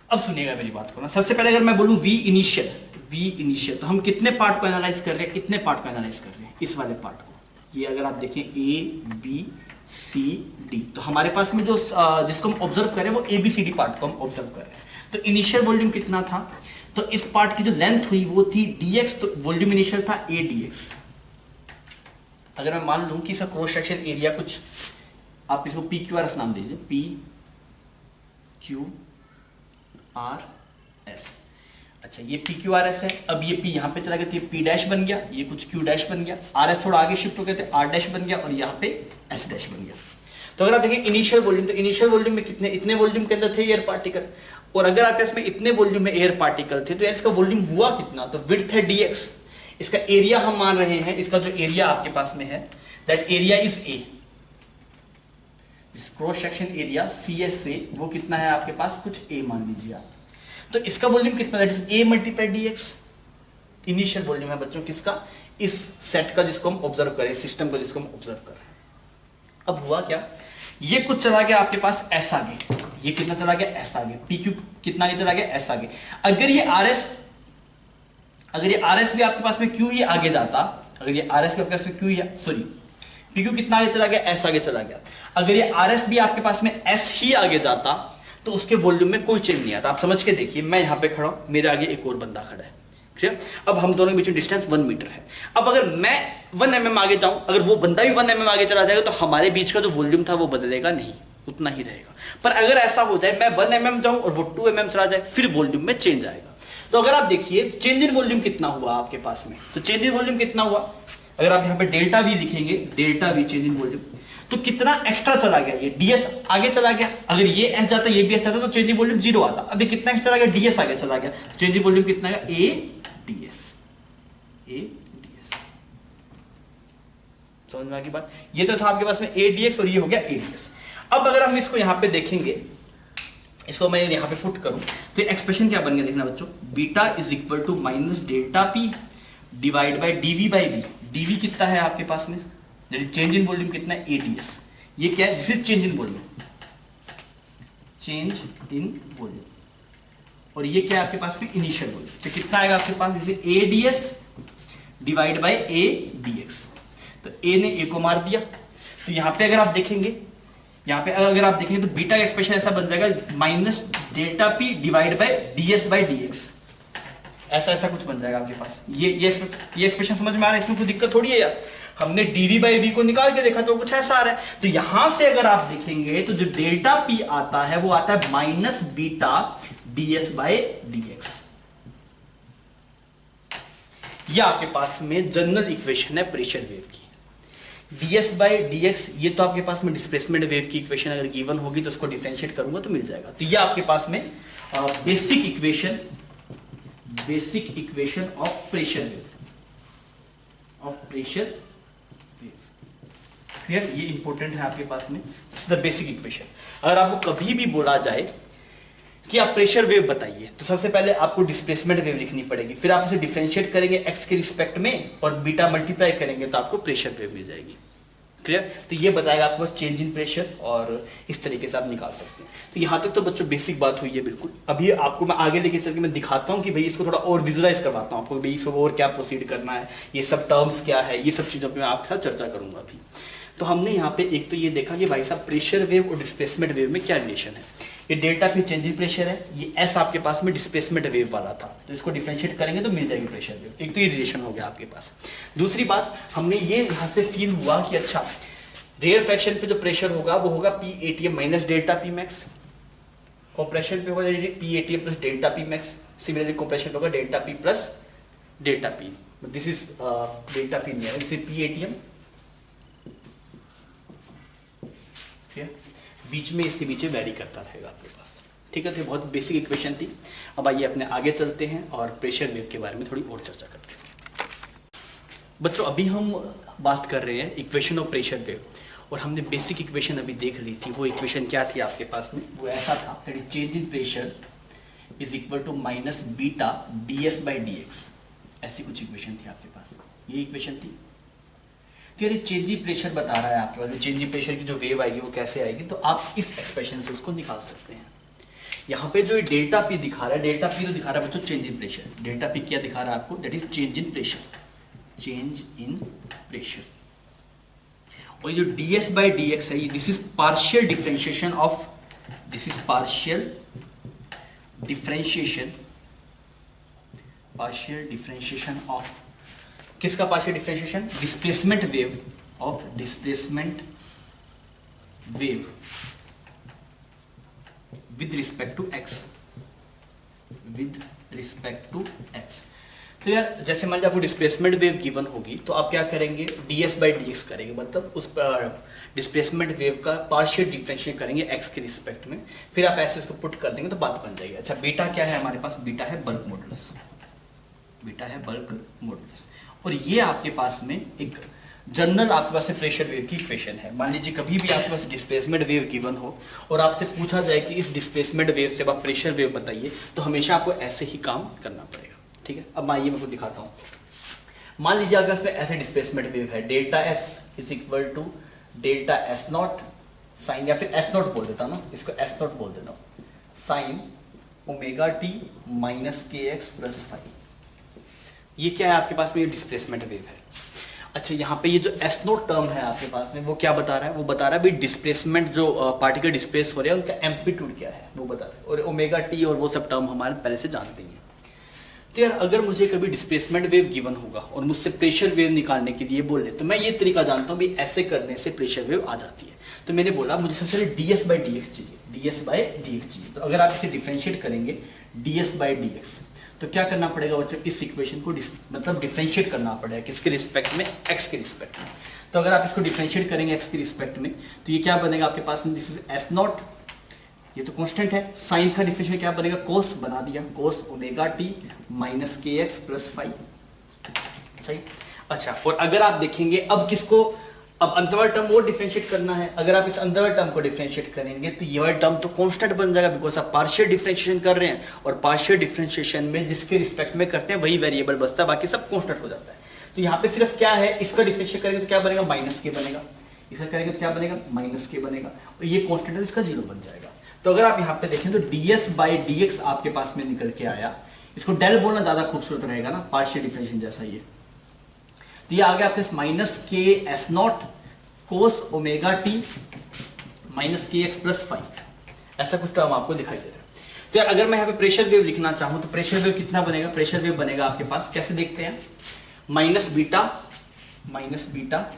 Speaker 1: अब सुनिएगा मेरी बात को ना, सबसे पहले अगर मैं बोलूं वी इनिशियल, तो हम कितने पार्ट को एनालाइज कर रहे हैं, इतने पार्ट को एनालाइज कर रहे हैं, इस वाले पार्ट को। ये अगर आप देखें ए बी सी डी, तो हमारे पास में जो जिसको हम ऑब्जर्व कर रहे हैं वो A B C D part को हम ऑब्जर्व कर रहे हैं। तो इनिशियल वॉल्यूम कितना था, तो इस पार्ट की जो लेंथ हुई वो थी dx, तो वॉल्यूम इनिशियल था a dx। अगर मैं मान लूं कि इसका क्रॉस सेक्शन एरिया कुछ, आप इसको पी क्यू आर एस नाम दीजिए, पी क्यू आर एस। अच्छा ये पी क्यू आर एस है, अब ये पी यहाँ पे चला गया तो ये पी डैश बन गया, ये कुछ क्यू डैश बन गया, आर एस थोड़ा आगे शिफ्ट हो गया तो आर डैश बन गया, और यहाँ पे एस डैश बन गया। तो अगर आप देखें इनिशियल वॉल्यूम, तो इनिशियल वॉल्यूम में कितने, इतने वॉल्यूम के अंदर थे एयर पार्टिकल, और अगर आपके इसमें इतने वॉल्यूम में एयर पार्टिकल थे तो इसका वॉल्यूम हुआ कितना, तो विड्थ है dx, इसका एरिया हम मान रहे हैं, इसका जो एरिया आपके पास में है that area is a, cross section area CS से वो कितना है आपके पास, कुछ a मान लीजिए आप। तो इसका वॉल्यूम कितना, that is a multiply dx। Initial volume है बच्चों किसका, इस सेट का जिसको हम ऑब्जर्व करें, सिस्टम का जिसको हम ऑब्जर्व कर रहे हैं। अब हुआ क्या, ये कुछ चला गया आपके पास S आगे, ये कितना चला गया S आगे, PQ कितना आगे चला गया S आगे। अगर ये RS भी आपके पास में Q ही आगे जाता, अगर ये RS भी आपके पास में Q ही, सॉरी PQ कितना आगे चला गया, S आगे चला गया। अगर ये RS भी आपके पास में S ही आगे जाता तो उसके वॉल्यूम में कोई चेंज नहीं आता। आप समझ के देखिए, मैं यहां पे खड़ा हूं, मेरे आगे एक और बंदा खड़ा है, ठीक है। अब हम दोनों के बीच में डिस्टेंस 1 मीटर है। अब अगर मैं 1 mm आगे जाऊं, अगर वो बंदा भी 1 mm आगे चला जाएगा तो हमारे बीच का जो वॉल्यूम था वो बदलेगा नहीं, उतना ही रहेगा। पर अगर ऐसा हो जाए मैं 1 mm जाऊं और वो 2 mm चला जाए, फिर वॉल्यूम में चेंज आएगा। तो अगर आप देखिए चेंज इन वॉल्यूम कितना हुआ आपके पास में, तो चेंज इन वॉल्यूम कितना हुआ, अगर आप यहाँ पे डेल्टा वी लिखेंगे, delta we change in volume, तो कितना एक्स्ट्रा चला गया, ये ds आगे चला गया। अगर ये s जाता, ये भी s जाता तो चेंज इन वॉल्यूम 0 आता। अभी कितना एक्स्ट्रा चला गया, ds आगे चला गया, चेंज इन वॉल्यूम कितना है, a ds। समझ में आ गई बात, ये तो था आपके पास में a dx और ये हो गया a ds। अब अगर हम इसको यहां पे देखेंगे, इसको मैं यहां पे पुट करूं तो एक्सप्रेशन क्या बन गया, देखना बच्चों, beta is equal to minus delta p divide by dv by v। dv कितना है आपके पास में, चेंज इन वॉल्यूम कितना है, a ds। ये क्या है, this is change in volume, change in volume, और ये क्या है आपके पास में, इनिशियल वॉल्यूम। तो कितना आएगा आपके पास, जैसे a ds divide by a dx। तो a ने a को मार दिया, तो यहां पे अगर आप देखेंगे, यहां पे अगर आप देखेंगे तो बीटा का एक्सप्रेशन ऐसा बन जाएगा minus delta p divide by ds by dx, ऐसा कुछ बन जाएगा आपके पास। ये एक्सप्रेशन समझ में आ रहा है, इसमें कोई दिक्कत थोड़ी है यार। हमने dv बाई v को निकाल के देखा तो कुछ ऐसा आ रहा है। तो यहां से अगर आप देखेंगे तो जो डेल्टा p आता है वो आता है minus beta ds by dx। ये आपके पास में जनरल इक्वेशन है प्रेशर वेव की। ds बाय dx, ये तो आपके पास में डिस्प्लेसमेंट वेव की इक्वेशन अगर गिवन होगी तो उसको डिफरेंशिएट करूंगा तो मिल जाएगा। तो ये आपके पास में basic equation of pressure wave, clear. ये इंपॉर्टेंट है आपके पास में, this is the basic equation. अगर आपको कभी भी बोला जाए कि आप प्रेशर वेव बताइए तो सबसे पहले आपको डिस्प्लेसमेंट वेव लिखनी पड़ेगी, फिर आप उसे डिफरेंशिएट करेंगे x के रिस्पेक्ट में और बीटा मल्टीप्लाई करेंगे तो आपको प्रेशर वेव मिल जाएगी, क्लियर। तो ये बताएगा आपको चेंज इन प्रेशर, और इस तरीके से आप निकाल सकते हैं। तो यहां तक तो बच्चों बेसिक बात हुई है बिल्कुल। अभी आपको मैं आगे लेके चल के मैं दिखाता हूं कि भाई इसको थोड़ा और विजुअलाइज करवाता हूं आपको, भाई इसको और क्या प्रोसीड करना है, ये सब टर्म्स क्या है, ये सब चीजों पर मैं आपके साथ चर्चा करूंगा अभी। तो हमने यहाँ पे एक तो ये देखा कि भाई साहब प्रेशर वेव और डिस्प्लेसमेंट वेव में क्या रिलेशन है। ये delta P change in pressure है, ये एस आपके पास में डिस्प्लेसमेंट वेव वाला था, तो इसको डिफरेंशिएट करेंगे तो मिल जाएगी प्रेशर वेव। एक तो ये रिलेशन हो गया आपके पास। दूसरी बात, हमने ये यहाँ से फील हुआ कि अच्छा रेयर फ्रैक्शन पे जो प्रेशर होगा वो होगा P ATM minus delta P max, compression पे होगा P ATM plus delta P max, similarly compression होगा delta P plus delta P. This is delta P नहीं है, दिस इज पी एटीएम, बीच में इसके बीच वैरी करता रहेगा आपके पास, ठीक है। तो बहुत बेसिक इक्वेशन थी। अब आइए अपने आगे चलते हैं और प्रेशर वेव के बारे में थोड़ी और चर्चा करते हैं। बच्चों अभी हम बात कर रहे हैं इक्वेशन ऑफ प्रेशर वेव, और हमने बेसिक इक्वेशन अभी देख ली थी। वो इक्वेशन क्या थी आपके पास में? वो ऐसा था, that is change in pressure is equal to minus beta ds by dx। ऐसी कुछ इक्वेशन थी आपके पास, ये इक्वेशन थी। तो ये चेंज इन प्रेशर बता रहा है आपके पास, चेंज इन प्रेशर की जो वेव आएगी वो कैसे आएगी, तो आप इस एक्सप्रेशन से उसको निकाल सकते हैं। यहाँ पे जो डेल्टा पी दिखा रहा है, डेल्टा पी तो दिखा रहा है बच्चों change in pressure. Delta P क्या दिखा रहा है आपको? That is change in pressure, change in pressure. और ये जो ds बाई dx है, this is partial differentiation of, this is partial differentiation, partial differentiation of किसका partial differentiation? Displacement wave of, displacement wave with respect to x, with respect to x। तो यार जैसे मान लीजिए आपको डिस्प्लेसमेंट वेव गिवन होगी तो आप क्या करेंगे? ds बाई dx करेंगे, मतलब उस डिस्प्लेसमेंट वेव का पार्शियल डिफरेंशिएट करेंगे x के रिस्पेक्ट में, फिर आप ऐसे इसको पुट कर देंगे तो बात बन जाएगी। अच्छा बीटा क्या है हमारे पास? बीटा है बल्क मॉडुलस, बीटा है बल्क मॉडुलस। और ये आपके पास में एक जनरल आपके पास प्रेशर वेव की इक्वेशन है। मान लीजिए कभी भी आपके पास डिस्प्लेसमेंट वेव गिवन हो और आपसे पूछा जाए कि इस डिस्प्लेसमेंट वेव से आप प्रेशर वेव बताइए, तो हमेशा आपको ऐसे ही काम करना पड़ेगा। ठीक है, अब आइए मैं आपको दिखाता हूँ। मान लीजिए अगर इसमें ऐसे डिस्प्लेसमेंट वेव है, delta S is equal to delta s naught sine, या फिर एस नॉट बोल देता हूँ ना, इसको एस नॉट बोल देता हूँ, साइन ओमेगा टी माइनस के एक्स प्लस फाइव। ये क्या है आपके पास में? ये डिस्प्लेसमेंट वेव है। अच्छा यहाँ पे ये जो एस नोट टर्म है आपके पास में, वो क्या बता रहा है? वो बता रहा है भाई डिस्प्लेसमेंट, जो पार्टिकल डिस्प्लेस हो रहे हैं उनका एम्पलीट्यूड क्या है, वो बता रहा है। और ओमेगा टी और वो सब टर्म हमारे पहले से जानते हैं। तो यार अगर मुझे कभी डिस्प्लेसमेंट वेव गिवन होगा और मुझसे प्रेशर वेव निकालने के लिए बोले, तो मैं ये तरीका जानता हूँ भाई ऐसे करने से प्रेशर वेव आ जाती है। तो मैंने बोला मुझे सबसे पहले ds बाई dx चाहिए, ds बाई dx चाहिए। तो अगर आप इसे डिफरेंशिएट करेंगे ds बाई dx, तो क्या करना पड़ेगा बच्चों? इस इक्वेशन को मतलब डिफरेंशिएट करना पड़ेगा किसके रिस्पेक्ट में? x के रिस्पेक्ट में। तो अगर आप इसको डिफरेंशिएट करेंगे x के रिस्पेक्ट में, तो ये क्या बनेगा आपके पास में? दिस इज एस नॉट, ये तो कांस्टेंट है। साइन का डिफरेंशिएट क्या बनेगा? कोस बना दिया, कोस ओमेगा टी माइनस के एक्स प्लस फाइव। सही। अच्छा और अगर आप देखेंगे अब किसको, अब अंतर्वाल टर्म वो डिफरेंशिएट करना है। अगर आप इस अंतर्वाल टर्म को डिफरेंशिएट करेंगे तो ये वाला टर्म तो कांस्टेंट बन जाएगा, बिकॉज आप पार्शियल डिफरेंशिएशन कर रहे हैं, और पार्शियल डिफरेंशिएशन में जिसके रिस्पेक्ट में करते हैं वही वेरिएबल बचता है, बाकी सब कांस्टेंट हो जाता है। तो यहाँ पे सिर्फ क्या है, इसका डिफरेंशिएट करेंगे तो क्या बनेगा? माइनस के बनेगा। इसका करेंगे तो क्या बनेगा? माइनस के बनेगा। और ये कांस्टेंट है, इसका जीरो बन जाएगा। तो अगर आप यहाँ पे देखें तो ds बाई dx आपके पास में निकल के आया। इसको डेल बोलना ज्यादा खूबसूरत रहेगा ना, पार्शियल डिफरेंशिएशन जैसा ये। तो ये आ गया आपके माइनस के S not cos omega T minus के एक्स प्लस फाइव, ऐसा कुछ टर्म आपको दिखाई दे रहा है। तो यार अगर मैं यहाँ पे प्रेशर वेव लिखना चाहूँ तो प्रेशर वेव कितना बनेगा? प्रेशर वेव बनेगा आपके पास, कैसे देखते हैं? Minus beta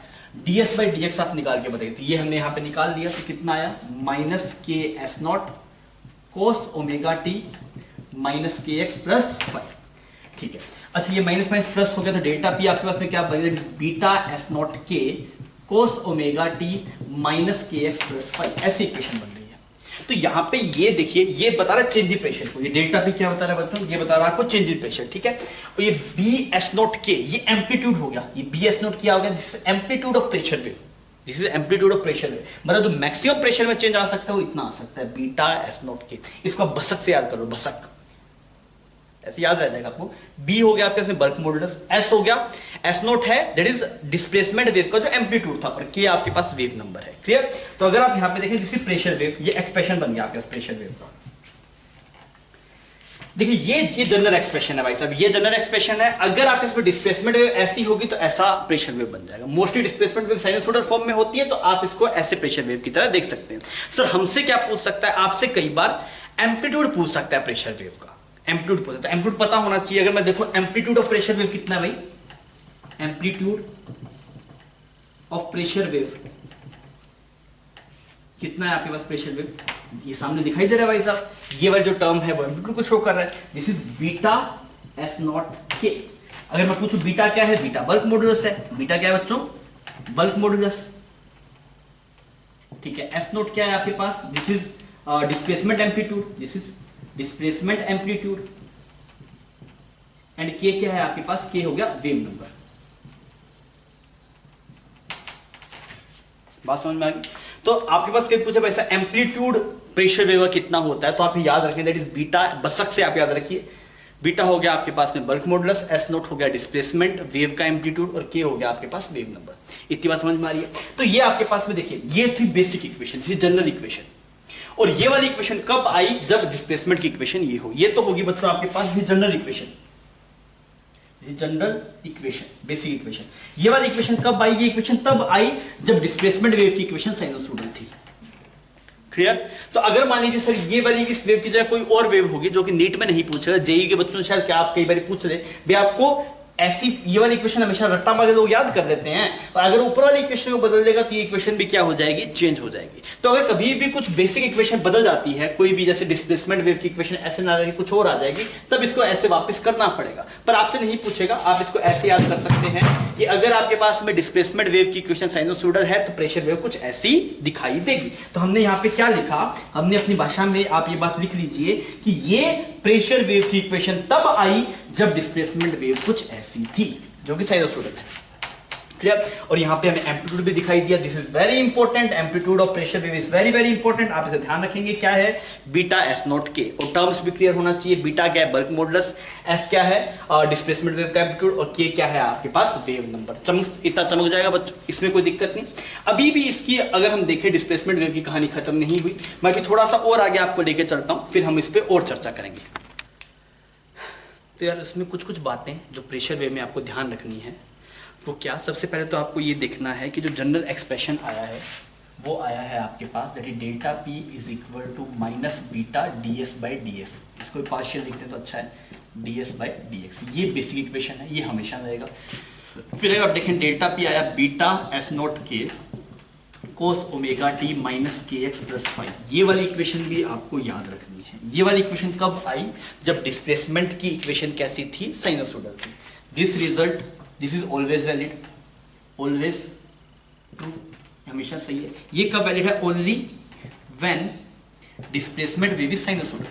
Speaker 1: ds by dx आप निकाल के बताइए। तो ये हमने यहाँ पे निकाल लिया, तो कितना आया? माइनस के S not cos omega T minus के एक्स प्लस फाइव। ठीक है। अच्छा ये माइनस माइनस प्लस हो गया, तो डेल्टा पी आपके पास में क्या बनेगा? बीटा एस नॉट के कोस ओमेगा टी माइनस के एक्स प्लस फाइव, ऐसी इक्वेशन बन रही है। तो यहाँ पे ये देखिए, ये बता रहा है चेंज इन प्रेशर को। ये डेल्टा पी क्या बता रहा है बच्चों? ये बता रहा है आपको चेंज इन प्रेशर। ठीक है। और ये बी एस नॉट के, ये एम्पलीट्यूड हो गया। ये बी एस नॉट क्या हो गया? This is amplitude of pressure wave, this is amplitude of pressure wave. मतलब जो मैक्सिमम प्रेशर में चेंज आ सकता है वो इतना आ सकता है, बीटा एस नॉट के। इसको आप बसक से याद करो, बसक, ऐसे याद रह जाएगा आपको। बी हो गया आपके इसमें बल्क मॉडुलस, एस हो गया, एस नोट है दैट इज डिस्प्लेसमेंट वेव का जो एम्पलीट्यूड था, और के आपके पास वेव नंबर है। क्लियर? तो अगर आप यहां पे देखें दिस इज प्रेशर वेव, ये एक्सप्रेशन बन गया आपके पास प्रेशर वेव का। देखिए ये जनरल एक्सप्रेशन है भाई साहब, ये जनरल एक्सप्रेशन है। अगर आपके इसमें डिस्प्लेसमेंट वेव ऐसी होगी तो ऐसा प्रेशर वेव बन जाएगा। Mostly displacement wave sinusoidal form में होती है, तो आप इसको ऐसे प्रेशर वेव की तरह देख सकते हैं। सर हमसे क्या पूछ सकता है? आपसे कई बार एम्पलीट्यूड पूछ सकता है प्रेशर वेव का, एम्पलीट्यूड पूछ सकता है। एम्पलीट्यूड पता होना चाहिए। अगर मैं देखो एम्पलीट्यूड ऑफ प्रेशर वेव कितना है भाई? एम्पलीट्यूड ऑफ प्रेशर वेव कितना है आपके पास? प्रेशर वेव ये सामने दिखाई दे रहा है भाई साहब, ये वाला जो टर्म है वो एम्पलीट्यूड को शो कर रहा है। This is beta S naught K. अगर मैं पूछूं बीटा क्या है? बीटा बल्क मॉडुलस है। बीटा क्या है बच्चों? Bulk modulus. ठीक है। एस नॉट क्या है आपके पास? This is displacement amplitude, this is displacement amplitude. And K क्या है आपके पास? के हो गया वेव नंबर।
Speaker 2: बात समझ में आ गई? तो आपके पास कभी पूछा वैसा एम्पलीट्यूड प्रेशर वेव का कितना होता है, तो आप याद रखें दैट इज बीटा, बसक से आप याद रखिए। बीटा हो गया आपके पास में बल्क मॉडुलस, एस नोट हो गया डिस्प्लेसमेंट वेव का एम्पलीट्यूड, और के हो गया आपके पास वेव नंबर। इतनी बात समझ में आ रही है? तो ये आपके पास में देखिए, ये थी बेसिक इक्वेशन, ये जनरल इक्वेशन। और ये वाली इक्वेशन कब आई? जब डिस्प्लेसमेंट की इक्वेशन ये हो। ये तो होगी बच्चों आपके पास ये general equation, general equation, basic equation. ये वाली इक्वेशन कब आई? ये इक्वेशन तब आई जब डिस्प्लेसमेंट वेव की इक्वेशन साइनसोइडल थी। क्लियर? तो अगर मान लीजिए सर ये वाली इस वेव की जगह कोई और वेव होगी जो कि नीट में नहीं पूछा, जेई के बच्चों शायद क्या आप कई बार पूछ रहे भाई आपको ऐसी ये वाली इक्वेशन हमेशा रट्टा मारे लोग याद कर लेते हैं, और अगर ऊपर वाली इक्वेशन को बदल देगा तो ये इक्वेशन भी क्या हो जाएगी? चेंज हो जाएगी। तो अगर कभी भी कुछ बेसिक इक्वेशन बदल जाती है, कोई भी जैसे डिस्प्लेसमेंट वेव की इक्वेशन ऐसे ना रही कुछ और आ जाएगी, तब इसको ऐसे वापस करना पड़ेगा। पर आपसे नहीं पूछेगा, आप इसको ऐसे याद कर सकते हैं कि अगर आपके पास में डिस्प्लेसमेंट वेव की इक्वेशन साइनसोइडल है तो प्रेशर वेव कुछ ऐसी दिखाई देगी। तो हमने यहाँ पे क्या लिखा? हमने अपनी भाषा में, आप ये बात लिख लीजिए कि ये प्रेशर वेव की इक्वेशन तब आई जब डिस्प्लेसमेंट वेव कुछ ऐसी थी, जो कि साइनसोइडल है। क्लियर? और यहाँ पे हमें एम्पलीट्यूड भी दिखाई दिया। This is very important, amplitude of pressure wave is very very important. आप इसे ध्यान रखेंगे, क्या है? बीटा एस नॉट के, और टर्म्स भी क्लियर होना चाहिए। बीटा क्या है? बल्क मॉडुलस, एस क्या है? डिस्प्लेसमेंट वेव का एम्पलीट्यूड, और के क्या है आपके पास? Wave number. चमक, इतना चमक जाएगा बच्चों, इसमें कोई दिक्कत नहीं। अभी भी इसकी अगर हम देखें, डिस्प्लेसमेंट वेव की कहानी खत्म नहीं हुई। मैं भी थोड़ा सा और आगे आपको लेके चलता हूं, फिर हम इस पर और चर्चा करेंगे। तो यार इसमें कुछ कुछ बातें जो प्रेशर वेव में आपको ध्यान रखनी है, वो क्या? सबसे पहले तो आपको ये देखना है कि जो जनरल एक्सप्रेशन आया है वो आया है आपके पास, that is delta P is equal to minus beta D S by D S. इसको पार्शियल लिखते हैं तो अच्छा है, D S by D X. ये बेसिक इक्वेशन है, ये हमेशा रहेगा। फिर अगर आप देखें डेल्टा पी आया बीटा एस नॉट के कोस ओमेगा टी माइनस के एक्स प्लस फाइव। ये वाली इक्वेशन भी आपको याद रखनी है। ये वाली इक्वेशन कब आई? जब डिस्प्लेसमेंट की इक्वेशन कैसी थी? साइनसोइडल थी। This result, this is always valid, always true, हमेशा सही है। ये कब वैलिड है? Only when displacement wave is sinusoidal,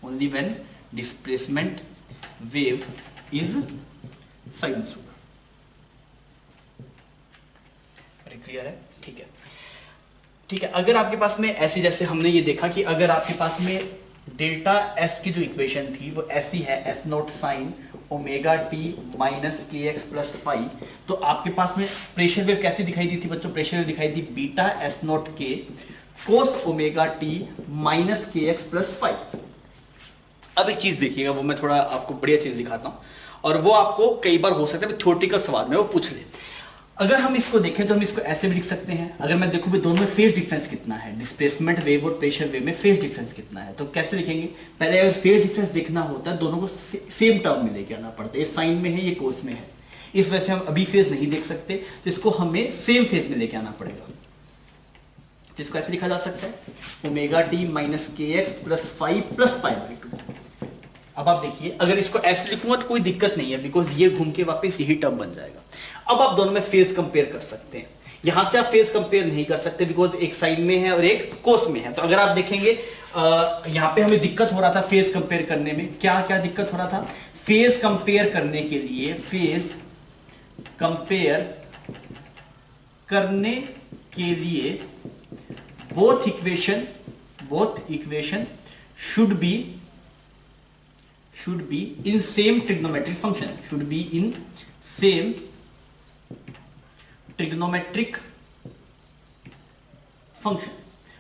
Speaker 2: only when displacement wave is sinusoidal. Clear है? ठीक है, ठीक है। अगर आपके पास में ऐसे, जैसे हमने ये देखा कि अगर आपके पास में डेल्टा एस की जो इक्वेशन थी वो ऐसी है, S naught sine omega T minus के एक्स प्लस फाइव, तो आपके पास में प्रेशर वेव कैसी दिखाई दी थी बच्चों? प्रेशर वेव दिखाई दी बीटा एस नॉट के कोस ओमेगा टी माइनस के एक्स प्लस फाइव। अब एक चीज देखिएगा, वो मैं थोड़ा आपको बढ़िया चीज दिखाता हूं, और वो आपको कई बार हो सकता है थ्योरेटिकल सवाल में वो पूछ ले। अगर हम इसको देखें तो हम इसको ऐसे भी लिख सकते हैं, अगर मैं देखूं भी दोनों में फेज डिफरेंस कितना है, डिस्प्लेसमेंट वेव और प्रेशर वेव में फेज डिफरेंस कितना है, तो कैसे लिखेंगे? पहले अगर फेज डिफरेंस देखना होता है दोनों को सेम टर्म में लेके आना पड़ता है। ये साइन में है, ये कोस में है, इस वजह से हम अभी फेज नहीं देख सकते, तो इसको हमें सेम फेज में लेके आना पड़ेगा। तो इसको ऐसे लिखा जा सकता है ओमेगा टी माइनस के x plus five plus pi by two. अब आप देखिए, अगर इसको ऐसे लिखूंगा तो कोई दिक्कत नहीं है, बिकॉज ये घूम के वापस यही टर्म बन जाएगा। अब आप दोनों में फेज कंपेयर कर सकते हैं। यहां से आप फेज कंपेयर नहीं कर सकते बिकॉज एक साइन में है और एक कोस में है। तो अगर आप देखेंगे यहां पे हमें दिक्कत हो रहा था फेज कंपेयर करने में। क्या क्या दिक्कत हो रहा था? फेज कंपेयर करने के लिए, फेज कंपेयर करने के लिए both equation should be in same trigonometric function, should be in same trigonometric function.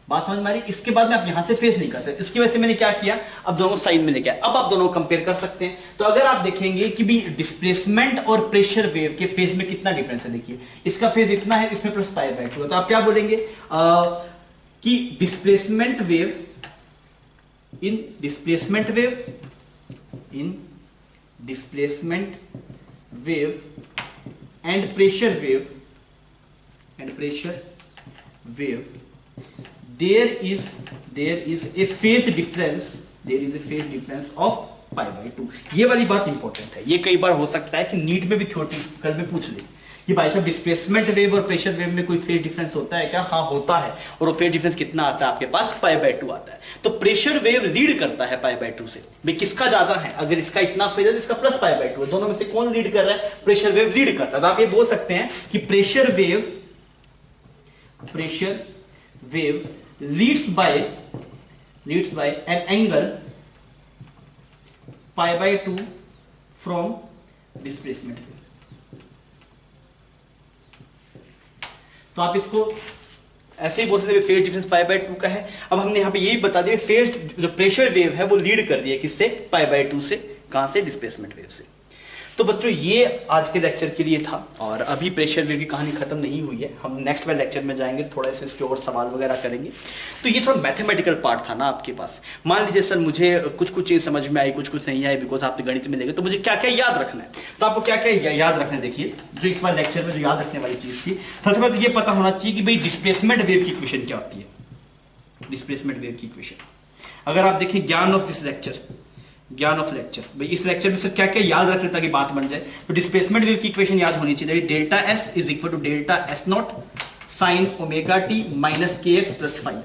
Speaker 2: बात समझ में आ रही? इसके बाद में आप यहां से फेज नहीं कर सकते, इसकी वजह से मैंने क्या किया, अब दोनों साइन में लेके आया। अब आप दोनों को कंपेयर कर सकते हैं। तो अगर आप देखेंगे कि भी डिस्प्लेसमेंट और प्रेशर वेव के फेज में कितना डिफरेंस है, देखिए इसका फेज इतना है, इसमें प्लस पाई बाई टू है, तो आप क्या बोलेंगे कि displacement wave and pressure wave there is a phase difference of pi by two. ये वाली बात इंपॉर्टेंट है, ये कई बार हो सकता है कि नीट में भी थ्योरेटिकल में पूछ ले कि भाई साहब डिस्प्लेसमेंट वेव और प्रेशर वेव में कोई फेज डिफरेंस होता है क्या? हाँ होता है, और वो फेज डिफरेंस कितना आता है आपके पास? पाई बाई टू आता है। तो प्रेशर वेव लीड करता है पाई बाई टू से। भाई किसका ज्यादा है? अगर इसका इतना फेज है तो इसका प्लस पाई बाई टू है, दोनों में से कौन लीड कर रहा है? प्रेशर वेव लीड करता है। तो आप ये बोल सकते हैं कि pressure wave pressure wave leads by an angle pi by 2 from displacement wave। तो आप इसको ऐसे ही बोल सकते हैं फेज डिफरेंस पाई बाय 2 का है। अब हमने यहाँ पे यही बता दिया फेज जो प्रेशर वेव है वो लीड कर रही है किससे, पाई बाय 2 से। कहां से, डिस्प्लेसमेंट वेव से। तो बच्चों ये आज के लेक्चर के लिए था और अभी प्रेशर वेव की कहानी खत्म नहीं हुई है, हम नेक्स्ट वाले लेक्चर में जाएंगे, थोड़ा से इसके और सवाल वगैरह करेंगे। तो ये थोड़ा मैथमेटिकल पार्ट था ना आपके पास। मान लीजिए सर मुझे कुछ चीज़ समझ में आई, कुछ नहीं आई, बिकॉज आपने गणित में देखे, तो मुझे क्या क्या याद रखना है। तो आपको क्या क्या याद रखना है, देखिए जो इस बार लेक्चर में जो याद रखने वाली चीज़ थी, सबसे पहले तो ये पता होना चाहिए कि भाई डिस्प्लेसमेंट वेव की इक्वेशन क्या होती है। डिस्प्लेसमेंट वेव की इक्वेशन अगर आप देखिए ज्ञान ऑफ दिस लेक्चर, ज्ञान ऑफ लेक्चर, भाई इस लेक्चर में से क्या क्या याद रखना ताकि बात बन जाए। तो डिस्प्लेसमेंट वेव की इक्वेशन याद होनी चाहिए, delta S is equal to delta s naught sine omega T minus के एक्स प्लस फाइव।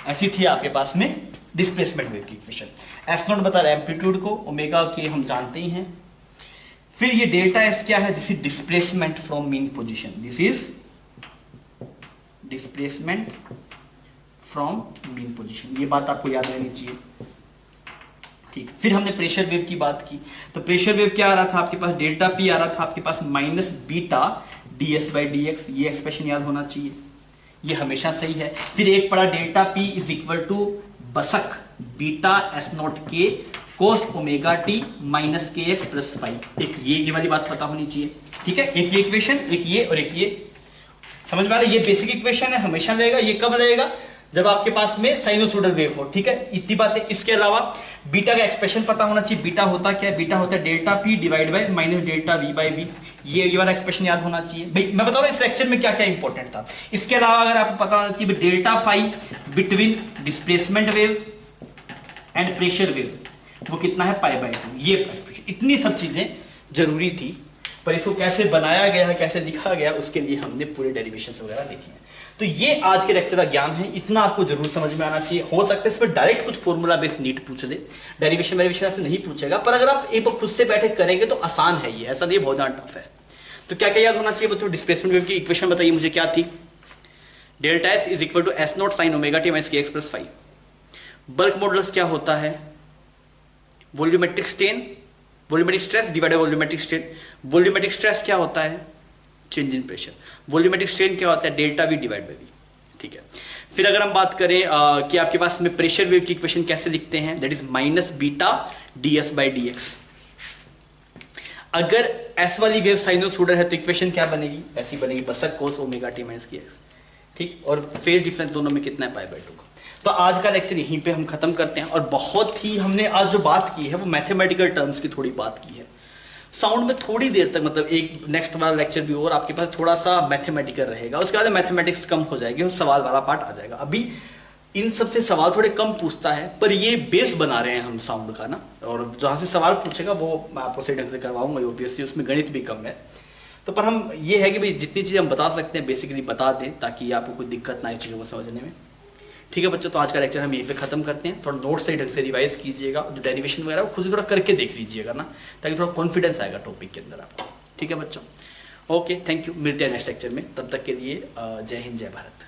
Speaker 2: ऐसी थी आपके पास में डिस्प्लेसमेंट वेव की इक्वेशन। एस नॉट बता रहा है एम्पलीट्यूड को, ओमेगा के हम जानते ही हैं। फिर ये डेल्टा एस क्या है, this is displacement from mean position, this is displacement from mean position, ये बात आपको याद रहनी चाहिए। ठीक, फिर हमने प्रेशर वेव की बात की, तो प्रेशर वेव क्या आ रहा था आपके पास, डेल्टा पी आ रहा था आपके पास minus beta D S by D X, ये एक्सप्रेशन याद होना चाहिए, ये हमेशा सही है। फिर एक पड़ा delta P is equal to बसक बीटा एस नॉट के कोस ओमेगा टी माइनस के एक्स प्लस फाइव, एक ये वाली बात पता होनी चाहिए। ठीक है, एक ये इक्वेशन, एक ये और एक ये, समझ में आ रहा है। ये बेसिक इक्वेशन है, हमेशा लगेगा। ये कब लगेगा, जब आपके पास में साइनोसॉइडल वेव हो। ठीक है, इतनी बातें। इसके अलावा बीटा का एक्सप्रेशन पता होना चाहिए। बीटा होता क्या है, बीटा होता है delta p divide by minus delta v by v, ये वाला एक्सप्रेशन याद होना चाहिए। भाई मैं बता रहा हूं इस लेक्चर में क्या क्या इंपॉर्टेंट था। इसके अलावा अगर आपको पता होना चाहिए delta phi between displacement wave and pressure wave, वो कितना है, पाई बाय 2, ये इतनी सब चीजें जरूरी थी। पर इसको कैसे बनाया गया, कैसे लिखा गया, उसके लिए हमने पूरे डेरिवेशंस वगैरह देखे हैं। तो ये आज के लेक्चर का ज्ञान है, इतना आपको जरूर समझ में आना चाहिए। हो सकता है इस पर डायरेक्ट कुछ फॉर्मूला बेस्ड नीट पूछ दे, डेरिवेशन वेरिएशन आपसे नहीं पूछेगा, पर अगर आप एक बार खुद से बैठे करेंगे तो आसान है ये, ऐसा नहीं बहुत ज्यादा टफ है। तो क्या क्या याद होना चाहिए बच्चों, डिस्प्लेसमेंट वेव की इक्वेशन बताइए मुझे क्या थी, delta S is equal to S naught sine omega T minus के x plus five. Bulk modulus क्या होता है, volumetric strain, volumetric stress divide by volumetric strain. Volumetric stress क्या होता है, change in pressure. Volumetric strain क्या होता है, delta V divide by V. ठीक है, फिर अगर हम बात करें कि आपके पास में प्रेशर वेव की इक्वेशन कैसे लिखते हैं, that is minus beta D S by D x. अगर एस वाली वेव साइनोसॉइडल है तो इक्वेशन क्या बनेगी, ऐसी बनेगी, बसक कोस ओमेगा टी माइनस के एक्स। ठीक, और फेज डिफरेंस दोनों में कितना है, पाई बाय 2 का। तो आज का लेक्चर यहीं पे हम खत्म करते हैं। और बहुत ही हमने आज जो बात की है वो मैथमेटिकल टर्म्स की थोड़ी बात की है। साउंड में थोड़ी देर तक, मतलब एक नेक्स्ट वाला लेक्चर भी और आपके पास थोड़ा सा मैथमेटिकल रहेगा, उसके बाद मैथमेटिक्स कम हो जाएगी और सवाल वाला पार्ट आ जाएगा। अभी इन सब से सवाल थोड़े कम पूछता है, पर ये बेस बना रहे हैं हम साउंड का ना, और जहाँ से सवाल पूछेगा वो मैं आपको सही ढंग से करवाऊंगा। ओबीएसली उसमें गणित भी कम है, तो पर हम ये है कि भाई जितनी चीज़ें हम बता सकते हैं बेसिकली बता दें, ताकि आपको कोई दिक्कत ना आए चीज़ों को समझने में। ठीक है बच्चों, तो आज का लेक्चर हम यहीं पे खत्म करते हैं। थोड़ा नोट सही ढंग से रिवाइज कीजिएगा, जो डेरिवेशन वगैरह वो खुद ही थोड़ा करके देख लीजिएगा ना, ताकि थोड़ा कॉन्फिडेंस आएगा टॉपिक के अंदर आपको। ठीक है बच्चों, ओके, थैंक यू, मिलते हैं नेक्स्ट लेक्चर में। तब तक के लिए जय हिंद, जय भारत।